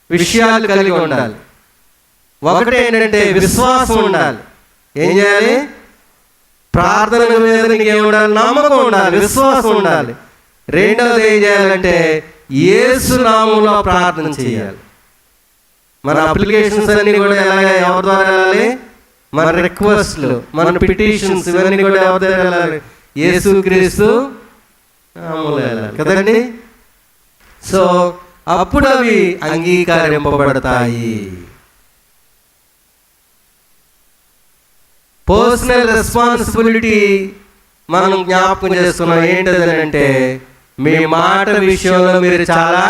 విషయాలు కలిగి ఉండాలి. ఒకటి ఏంటంటే విశ్వాసం ఉండాలి. ఏం చేయాలి? ప్రార్థన మీద నీకు ఏమి ఉండాలి? నమ్మకం ఉండాలి, విశ్వాసం ఉండాలి. రెండవది ఏం చేయాలంటే యేసు నామములో ప్రార్థన చేయాలి. మన అప్లికేషన్స్ అన్ని కూడా ఎవరి ద్వారా వెళ్ళాలి? మన రిక్వెస్ట్లు, మన పిటిషన్స్ ఇవన్నీ కూడా ఎవరి ద్వారా వెళ్ళాలి? యేసుక్రీస్తు నామములో వెళ్ళాలి కదండి. సో అప్పుడు అవి అంగీకరింపబడతాయి. పర్సనల్ రెస్పాన్సిబిలిటీ మనం జ్ఞాపకం చేసుకున్నాం. ఏంటది అంటే మీ మాట విషయంలో మీరు చాలా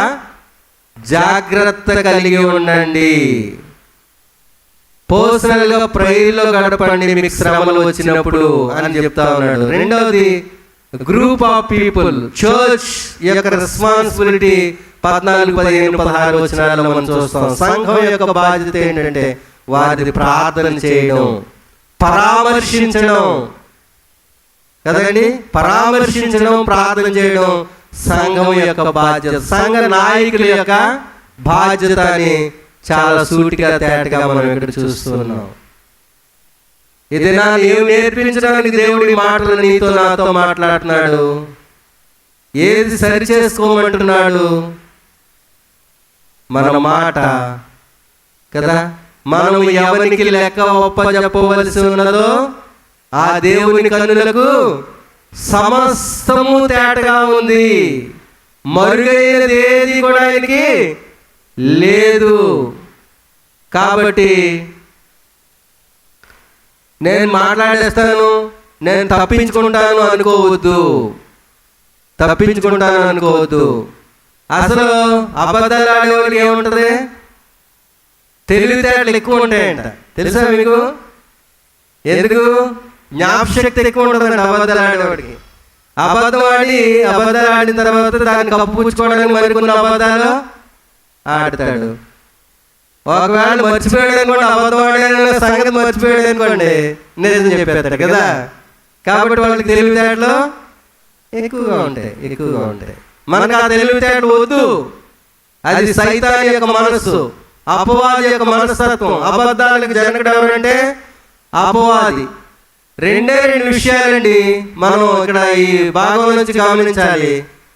జాగ్రత్త కలిగి ఉండండి. పర్సనల్గా ప్రేయర్లో గడపండి మీకు శ్రమలు వచ్చినప్పుడు అని చెప్తా ఉన్నాడు. రెండవది గ్రూప్ ఆఫ్ పీపుల్, చర్చ్ యొక్క రెస్పాన్సిబిలిటీ 14, 15, 16 వచనాల్లో మనం చూస్తాం. సంఘం యొక్క బాధ్యత ఏంటంటే వారిని ప్రార్థన చేయడం, పరామర్శించడం కదండి. పరామర్శించడం, ప్రార్థన చేయడం సంఘం యొక్క బాధ్యత, సంఘ నాయకుల యొక్క బాధ్యత అని చాలా సూటిగా తేటగా మనం ఇక్కడ చూస్తున్నాం. ఇది ఏం నేర్పించడానికి దేవుడి మాటలు నీతో నాతో మాట్లాడుతున్నాడు? ఏది సరి చేసుకోమంటున్నాడు? మన మాట కదా. మనం ఎవరికి లెక్క ఒప్పజెప్పవలసి ఉన్నదో ఆ దేవుని కన్నులకు సమస్తము తేటగా ఉంది. మరుగైనది ఏది కూడా ఆయనకి లేదు. కాబట్టి నేను మాట్లాడేస్తాను, నేను తప్పించుకుంటాను అనుకోవద్దు. అసలు అబద్ధాలు ఆడేవాళ్ళకి ఏముంటుంది? తెలివితేటలు ఎక్కువ ఉంటాయంట. తెలుసా మీకు? ఎందుకు? జ్ఞాపశక్తి ఎక్కువ ఉంటుందంట అబద్ధాలు ఆడేవాడికి. అబద్ధాలు ఆడిన తర్వాత దాన్ని కప్పుపుచ్చుకోవడానికి మరికొన్ని అబద్ధాలు ఆడతాడు. ఒకవేళ మర్చిపోయాడు అనుకోండి, అబద్ధం ఆడే సంగతి మర్చిపోయాడు అనుకోండి, నిజం చెప్పేస్తాడు కదా. కాబట్టి వాళ్ళకి తెలివితేటలు ఎక్కువగా ఉంటాయి. మనకు ఆ తెలివితేటలు వద్దు. అది సైతాన్ యొక్క మనస్సు, అపవాది యొక్క మనస్తత్వం. అబద్ధాలకు జనకుడు ఎవరంటే అపవాది. రెండే రెండు విషయాలండి మనం ఇక్కడ ఈ భాగం నుంచి గమనించాలి.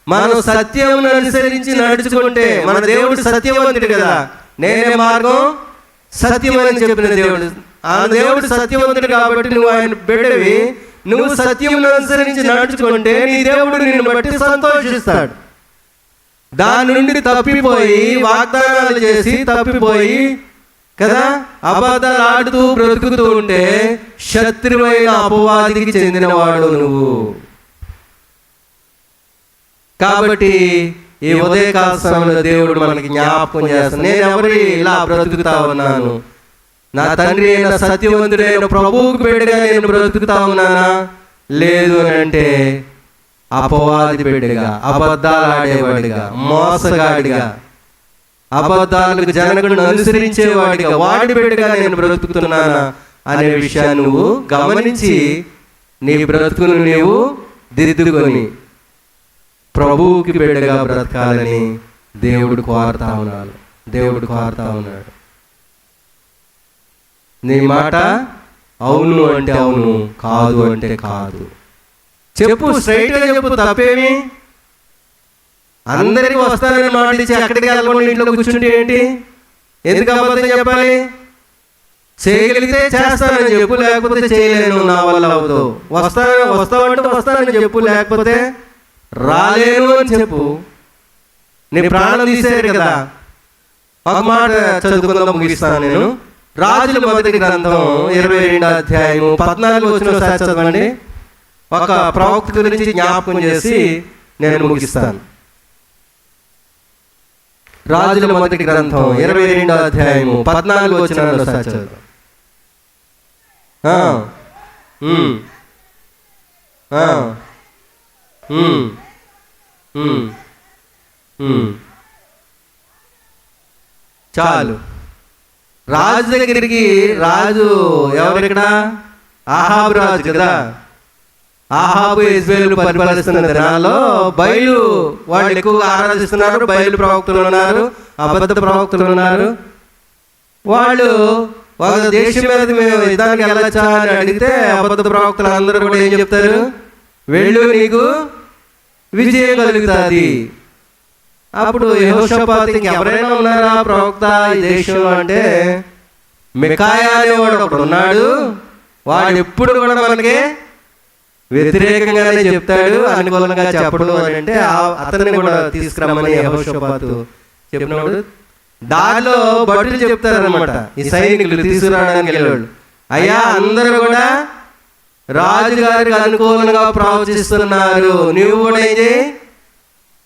మనం సత్యం అనుసరించి నడుచుకుంటే, మన దేవుడు సత్యవంతుడు కదా. నేనే మార్గం సత్యం అని చెప్పిన దేవుడు. ఆ దేవుడు సత్యవంతుడు కాబట్టి నువ్వు ఆయన బిడ్డవి. నువ్వు సత్యం అనుసరించి నడుచుకుంటే నీ దేవుడు నిన్ను బట్టి సంతోషిస్తాడు. దాని నుండి తప్పిపోయి వాగ్దానాలు చేసి తప్పిపోయి కదా అబద్ధాలు ఆడుతూ బ్రతుకుతూ ఉంటే శత్రువైన అపవాదికి చెందినవాడు నువ్వు. కాబట్టి ఈ ఉదయకాల సమయంలో దేవుడు మనకి జ్ఞాపకం చేస్తాను, నేను ఎవరి ఇలా బ్రతుకుతా ఉన్నాను, నా తండ్రి అయిన సత్యవంతుడైన ప్రభువుకు బిడ్డగా నేను బ్రతుకుతా ఉన్నానా? లేదు అని అంటే అపవాది బిడ్డగా, అబద్ధాలు ఆడేవాడిగా, మోసగాడిగా, అబద్ధాలకు జనకుడిని అనుసరించేవాడిగా, వాడి బిడ్డగా నేను బ్రతుకుతున్నానా అనే విషయాన్ని నువ్వు గమనించి నీ బ్రతుకును నీవు దిద్దుకొని ప్రభువుకి బిడ్డగా బ్రతకాలని దేవుడు కోరుతా ఉన్నాడు. నీ మాట అవును అంటే అవును, కాదు అంటే కాదు. చెప్పు, స్ట్రైట్గా చెప్పు, తప్పేమి. అందరికీ వస్తానని మాట ఇచ్చి అక్కడికి వెళ్ళకుండా ఇంట్లో కూర్చుంటే ఏంటి? ఎందుకు అబద్ధం చెప్పాలి? చేయగలిగితే చేస్తానని చెప్పు, లేకపోతే చేయలేను, నా వల్ల అవ్వదు. వస్తావంటే వస్తానని చెప్పు, లేకపోతే రాలేను అని చెప్పు. నీ ప్రాణం తీసేరు కదా. ఒక మాట చదువుకుందాం, ముగిస్తాను నేను. రాజుల మొదటి గ్రంథం 22వ అధ్యాయము 14వ వచనం చదవండి. ఒక ప్రవక్త గురించి జ్ఞాపకం చేసి నేను ముగిస్తాను. రాజుల మొదటి గ్రంథం 22వ అధ్యాయము 14వ వచనంలో చదువు. చాలు. రాజు దగ్గరికి, రాజు ఎవరు ఇక్కడ? ఆహాబు రాజు కదా. ఆహాబు ఇజ్రాయేలు పరిపాలిస్తున్న దినాల్లో బయలు వాళ్ళు ఎక్కువగా ఆరాధిస్తున్నారు. బయలు ప్రవక్తలు ఉన్నారు, అబద్ధ ప్రవక్తలు ఉన్నారు. వాళ్ళు ఒక దేశం మీద మేము యుద్ధానికి వెళ్ళొచ్చా అని అడిగితే అబద్ధ ప్రవక్తలు అందరూ కూడా ఏం చెప్తారు? వెళ్ళు, నీకు విజయం కలుగుతుంది. అప్పుడు యెహోషాపాతు ఎవరైనా ఉన్నారా ప్రవక్త ఈ దేశంలో అంటే మికాయా అనేవాడు ఒకడు ఉన్నాడు. వాడు ఎప్పుడు కూడా మనకి వ్యతిరేకంగానే చెప్తాడు, అనుకూలంగా చెప్పడు అని అంటే అతన్ని కూడా తీసుకురమ్మని యెహోషాపాతు చెప్పినప్పుడు దారిలో భటులు చెప్తారనమాట, ఈ సైనికులు తీసుకురావడానికి వెళ్ళేవాళ్ళు, అయ్యా అందరూ కూడా రాజుగారికి అనుకూలంగా ప్రవచిస్తున్నారు, నువ్వు కూడా ఏం చేయి,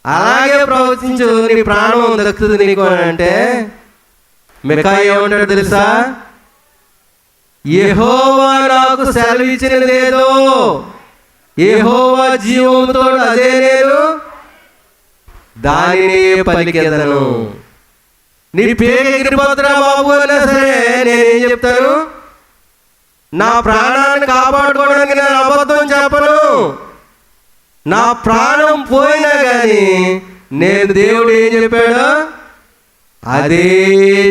అలాగే ప్రవచించు, నీ ప్రాణం దక్కుతుంది నీకు అని అంటే మికాయా ఏమంటాడు తెలుసా? యెహోవా నాకు సెలవిచ్చినదేదో, యెహోవా జీవముతో అదే నేను దానినే పలికెదను. నీ పేరు ఎగిరిపోతున్నా బాబు అన్నా సరే నేనేం చెప్తాను? నా ప్రాణాన్ని కాపాడుకోవడానికి నేను అబద్ధం చెప్పను. నా ప్రాణం పోయినా కానీ నేను దేవుడు ఏం చెప్పాడో అదే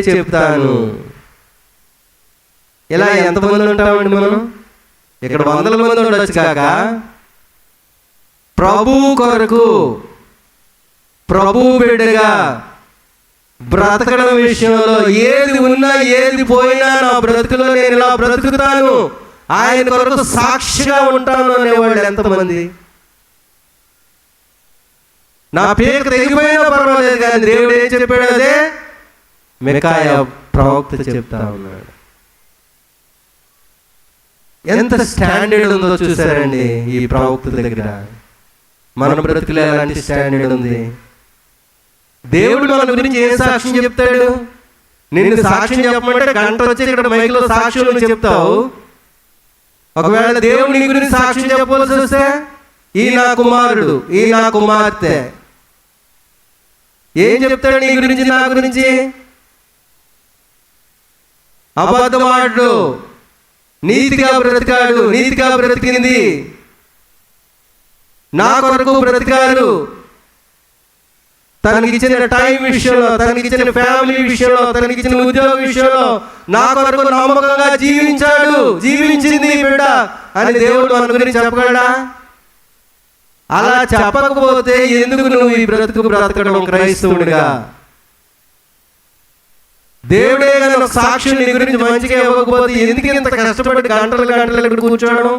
చెప్తాను. ఇలా ఎంతమంది ఉంటామండి మనం? ఇక్కడ 100 మంది ఉండొచ్చు కాక ప్రభు కొరకు, ప్రభు బిడ్డగా బ్రతకడం విషయంలో ఏది ఉన్నా ఏది పోయినా నా బ్రతుకులో నేను ఇలా బ్రతుకుతాను, ఆయన కొరకు సాక్షిగా ఉంటాను అనేవాళ్ళు ఎంతమంది? నా పేరు తెగిపోయినా పర్వాలేదు కానీ దేవుడు ఏం చెప్పాడు? అదే మికాయా ప్రవక్త చెప్తా ఉన్నాడు. ఎంత స్టాండర్డ్ ఉందో చూసారండి ఈ ప్రవక్త దగ్గర. మన బ్రతుకులో ఎలాంటి స్టాండర్డ్ ఉంది? దేవుడు మన గురించి ఏం సాక్ష్యం చెప్తాడు? నిన్ను సాక్ష్యం చెప్పమంటే గంట వచ్చి ఇక్కడ మైక్లో సాక్ష్యం చెప్తావు. ఒకవేళ దేవుడు నీ గురించి సాక్ష్యం చెప్పవలసి వస్తే, ఈ నా కుమారుడు, ఈ నా కుమార్తె, ఏం చెప్తాడు నీ గురించి? నా గురించి అబద్ధమాడు, నీతిగా బ్రతికాడు, నీతిగా బ్రతికింది, నా కొరకు బ్రతికారు, తనకిచ్చిన టైం విషయంలో, తనకిచ్చిన ఫ్యామిలీ విషయంలో, తనకిచ్చిన ఉద్యోగ విషయంలో నా కొరకు నమ్మకంగా జీవించాడు, జీవించింది బిడ్డ అని దేవుడు మన గురించి చెప్పగలడా? అలా చెప్పకపోతే ఎందుకు నువ్వు ఈ బ్రతుకు బ్రతకడం క్రైస్తవుడిగా? దేవుడే కానీ ఒక సాక్షి నీ గురించి మంచిగా ఇవ్వకపోతే ఎందుకు ఇంత కష్టపడి గంటలు గంటలు ఇక్కడ కూర్చోవడం?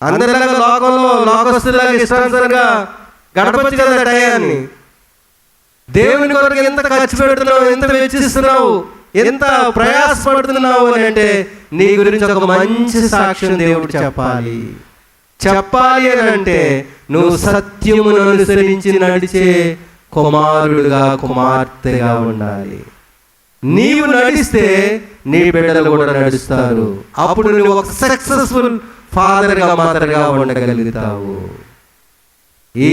అందరిలాగా లోకంలో లోకస్తులాగా ఇష్టానుసారంగా గడపచ్చు కదా టయాన్ని. దేవుని కొరకు ఎంత ఖర్చు పెడుతున్నావు, ఎంత వెచ్చిస్తున్నావు, ఎంత ప్రయాసపడుతున్నావు అని అంటే నీ గురించి ఒక మంచి సాక్ష్యం దేవుడు చెప్పాలి. చెప్పాలి అని అంటే నువ్వు సత్యమును అనుసరించి నడిచే కుమారుడుగా, కుమార్తెగా ఉండాలి. నీవు నడిస్తే నీ బిడ్డలు కూడా నడుస్తారు. అప్పుడు నువ్వు ఒక సక్సెస్ఫుల్ ఫాదర్గా, మదర్గా ఉండగలుగుతావు. ఈ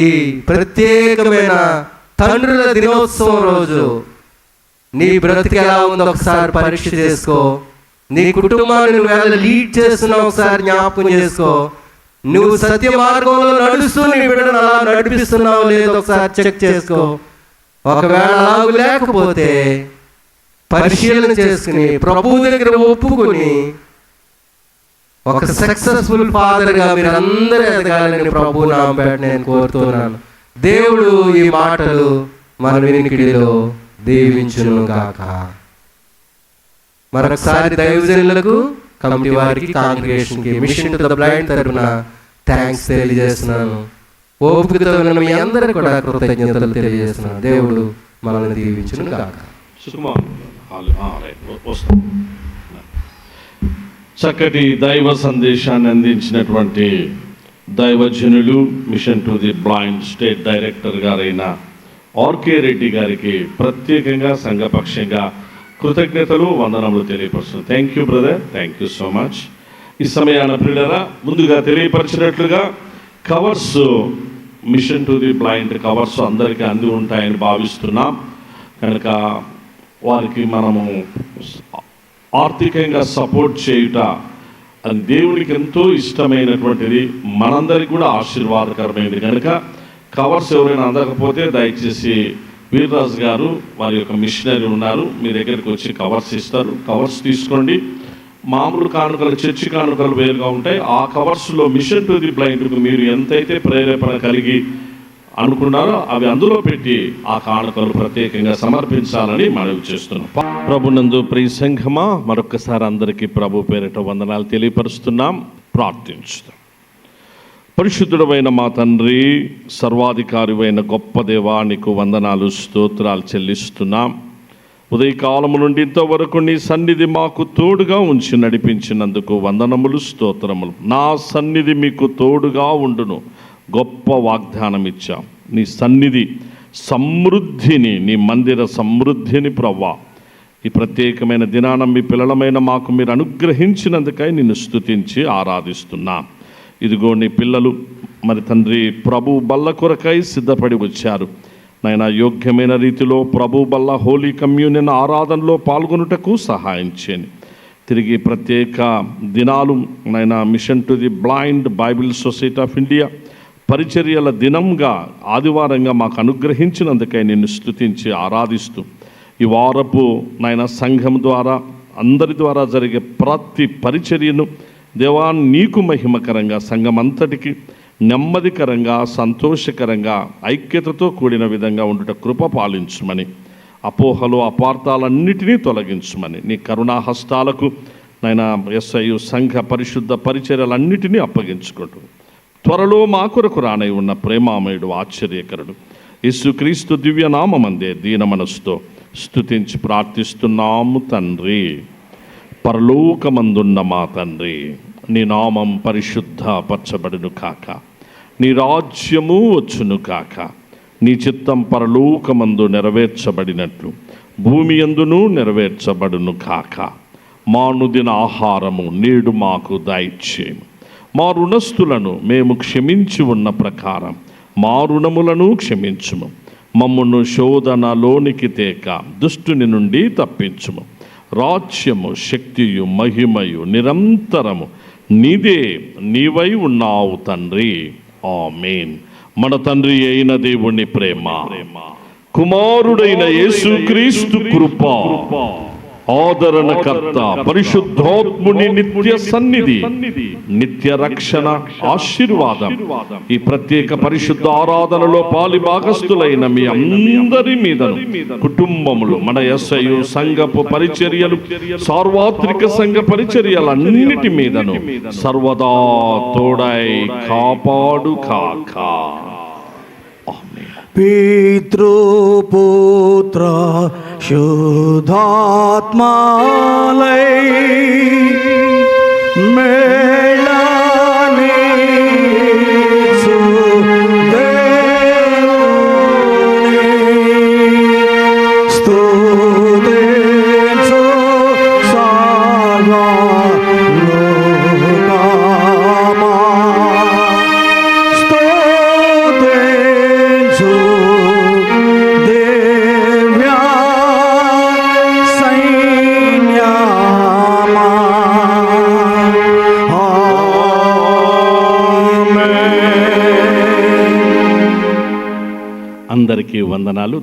ప్రత్యేకమైన తండ్రుల దినోత్సవం రోజు నీ బ్రతికి ఎలా ఉందో ఒకసారి పరీక్ష చేసుకో. నీ కుటుంబాన్ని నువ్వు ఎలా లీడ్ చేస్తున్నావు ఒకసారి జ్ఞాపకం చేసుకో. నువ్వు సత్య మార్గంలో నడుస్తూ నీ బిడ్డను అలా నడిపిస్తున్నావు లేదో ఒకసారి చెక్ చేసుకో. ఒకవేళ అలా లేకపోతే పరిశీలన చేసుకుని ప్రభువు దగ్గర ఒప్పుకొని ఒక సక్సెస్ఫుల్ ఫాదర్గా మీరు అందరూ ఎదగాలని ప్రభు నామపేట నేను కోరుతున్నాను. దేవుడు ఈ మాటలు మన వినికిడిలో దీవించును గాక. మరొకసారి దైవజనులకు, కమిటీ వారికి, కాంగ్రిగేషన్కి, మిషన్ టు ద బ్లైండ్ తరపున థ్యాంక్స్ తెలియజేస్తున్నాను. ఓపికతో ఉన్న మీ అందరికీ కూడా కృతజ్ఞతలు తెలియజేస్తున్నాను. దేవుడు మనల్ని దీవించును గాక. చక్కటి దైవ సందేశాన్ని అందించినటువంటి దైవజనులు, mission to the blind state director గారైన ఆర్కే రెడ్డి గారికి ప్రత్యేకంగా సంఘపక్షంగా కృతజ్ఞతలు, వందనములు తెలియపరుస్తున్నాను. Thank you brother, thank you so much. ఈ సమయాన ప్రియులారా, ముందుగా తెలియపరిచినట్లుగా covers, mission to the blind covers అందరికీ అంది ఉంటాయని భావిస్తున్నాం. కనుక వారికి మనము ఆర్థికంగా సపోర్ట్ చేయుట అది దేవునికి ఎంతో ఇష్టమైనటువంటిది, మనందరికీ కూడా ఆశీర్వాదకరమైనది. కనుక కవర్స్ ఎవరైనా అందకపోతే దయచేసి వీర్రాజు గారు, వారి యొక్క మిషనరీ ఉన్నారు, మీ దగ్గరికి వచ్చి కవర్స్ ఇస్తారు. కవర్స్ తీసుకోండి. మామూలు కానుకలు, చర్చి కానుకలు వేరుగా ఉంటాయి. ఆ కవర్స్లో మిషన్ టు ది బ్లైండ్కు మీరు ఎంతైతే ప్రేరేపణ కలిగి అనుకున్నారో అవి అందులో పెట్టి ఆ కానుకలు ప్రత్యేకంగా సమర్పించాలని మనవి చేస్తున్నాం. ప్రభునందు ప్రియ సంఘమా, మరొకసారి అందరికీ ప్రభు పేరిట వందనాలు తెలియపరుస్తున్నాం. ప్రార్థించుదాం. పరిశుద్ధుడమైన మా తండ్రి, సర్వాధికారివైన గొప్ప దేవా, నీకు వందనాలు, స్తోత్రాలు చెల్లిస్తున్నాం. ఉదయకాలము నుండి ఇంతవరకు నీ సన్నిధి మాకు తోడుగా ఉంచి నడిపించినందుకు వందనములు, స్తోత్రములు. నా సన్నిధి మీకు తోడుగా ఉండును గొప్ప వాగ్దానం ఇచ్చాం. నీ సన్నిధి సమృద్ధిని, నీ మందిర సమృద్ధిని ప్రవ్వా ఈ ప్రత్యేకమైన దినాన మీ పిల్లలమైన మాకు మీరు అనుగ్రహించినందుకై నిన్ను స్తుతించి ఆరాధిస్తున్నాం. ఇదిగో నీ పిల్లలు మరి తండ్రి ప్రభు బల్ల కొరకై సిద్ధపడి వచ్చారు. నాయన యోగ్యమైన రీతిలో ప్రభు బల్ల హోలీ కమ్యూనియన్ ఆరాధనలో పాల్గొనుటకు సహాయం చేయండి. తిరిగి ప్రత్యేక దినాలు నాయన mission to the blind Bible society of India పరిచర్యల దినంగా, ఆదివారంగా మాకు అనుగ్రహించినందుకై నిన్ను స్తుతించి ఆరాధిస్తూ ఈ వారపు నాయన సంఘం ద్వారా, అందరి ద్వారా జరిగే ప్రతి పరిచర్యను దేవా నీకు మహిమకరంగా, సంఘం అంతటికి నెమ్మదికరంగా, సంతోషకరంగా, ఐక్యతతో కూడిన విధంగా ఉండుట కృప పాలించమని అపోహలు అపార్థాలన్నిటినీ తొలగించమని నీ కరుణాహస్తాలకు నాయన ఎస్ఐయు సంఘ పరిశుద్ధ పరిచర్యలన్నిటినీ అప్పగించుకుంటూ త్వరలో మా కొరకు రానై ఉన్న ప్రేమామయుడు ఆశ్చర్యకరుడు యేసుక్రీస్తు దివ్యనామమందే దీన మనసుతో స్తుతించి ప్రార్థిస్తున్నాము తండ్రి. పరలోకమందున్న మా తండ్రి, నీ నామం పరిశుద్ధపరచబడును కాక, నీ రాజ్యము వచ్చును కాక, నీ చిత్తం పరలోకమందు నెరవేర్చబడినట్లు భూమి యందును నెరవేర్చబడును కాక. మా అనుదిన ఆహారము నేడు మాకు దయచేయము. మా రుణస్థులను మేము క్షమించి ఉన్న ప్రకారం మా రుణములను క్షమించుము. మమ్మును శోధనలోనికి తేక దుష్టుని నుండి తప్పించుము. రాజ్యము శక్తియు మహిమయు నిరంతరము నీదే, నీవై ఉన్నావు తండ్రి. ఆమేన్. మన తండ్రి అయిన దేవుని ప్రేమ, కుమారుడైన యేసుక్రీస్తు కృప, ఆదరణకర్త పరిశుద్ధాత్ముని నిత్య సన్నిధి, నిత్య రక్షణ ఆశీర్వాదం ఈ ప్రత్యేక పరిశుద్ధ ఆరాధనలో పాలి భాగస్థులైన మీ అందరి మీదను, కుటుంబములు, మన ఎస్ఐయు సంఘపు పరిచర్యలు, సార్వత్రిక సంఘ పరిచర్యలన్నిటి మీదను సర్వదా తోడై కాపాడు కాక. పితృపుత్ర శుద్ధాత్మాలై మేళాని స్తుతించు సర్వలోకమా. అందరికీ వందనాలు.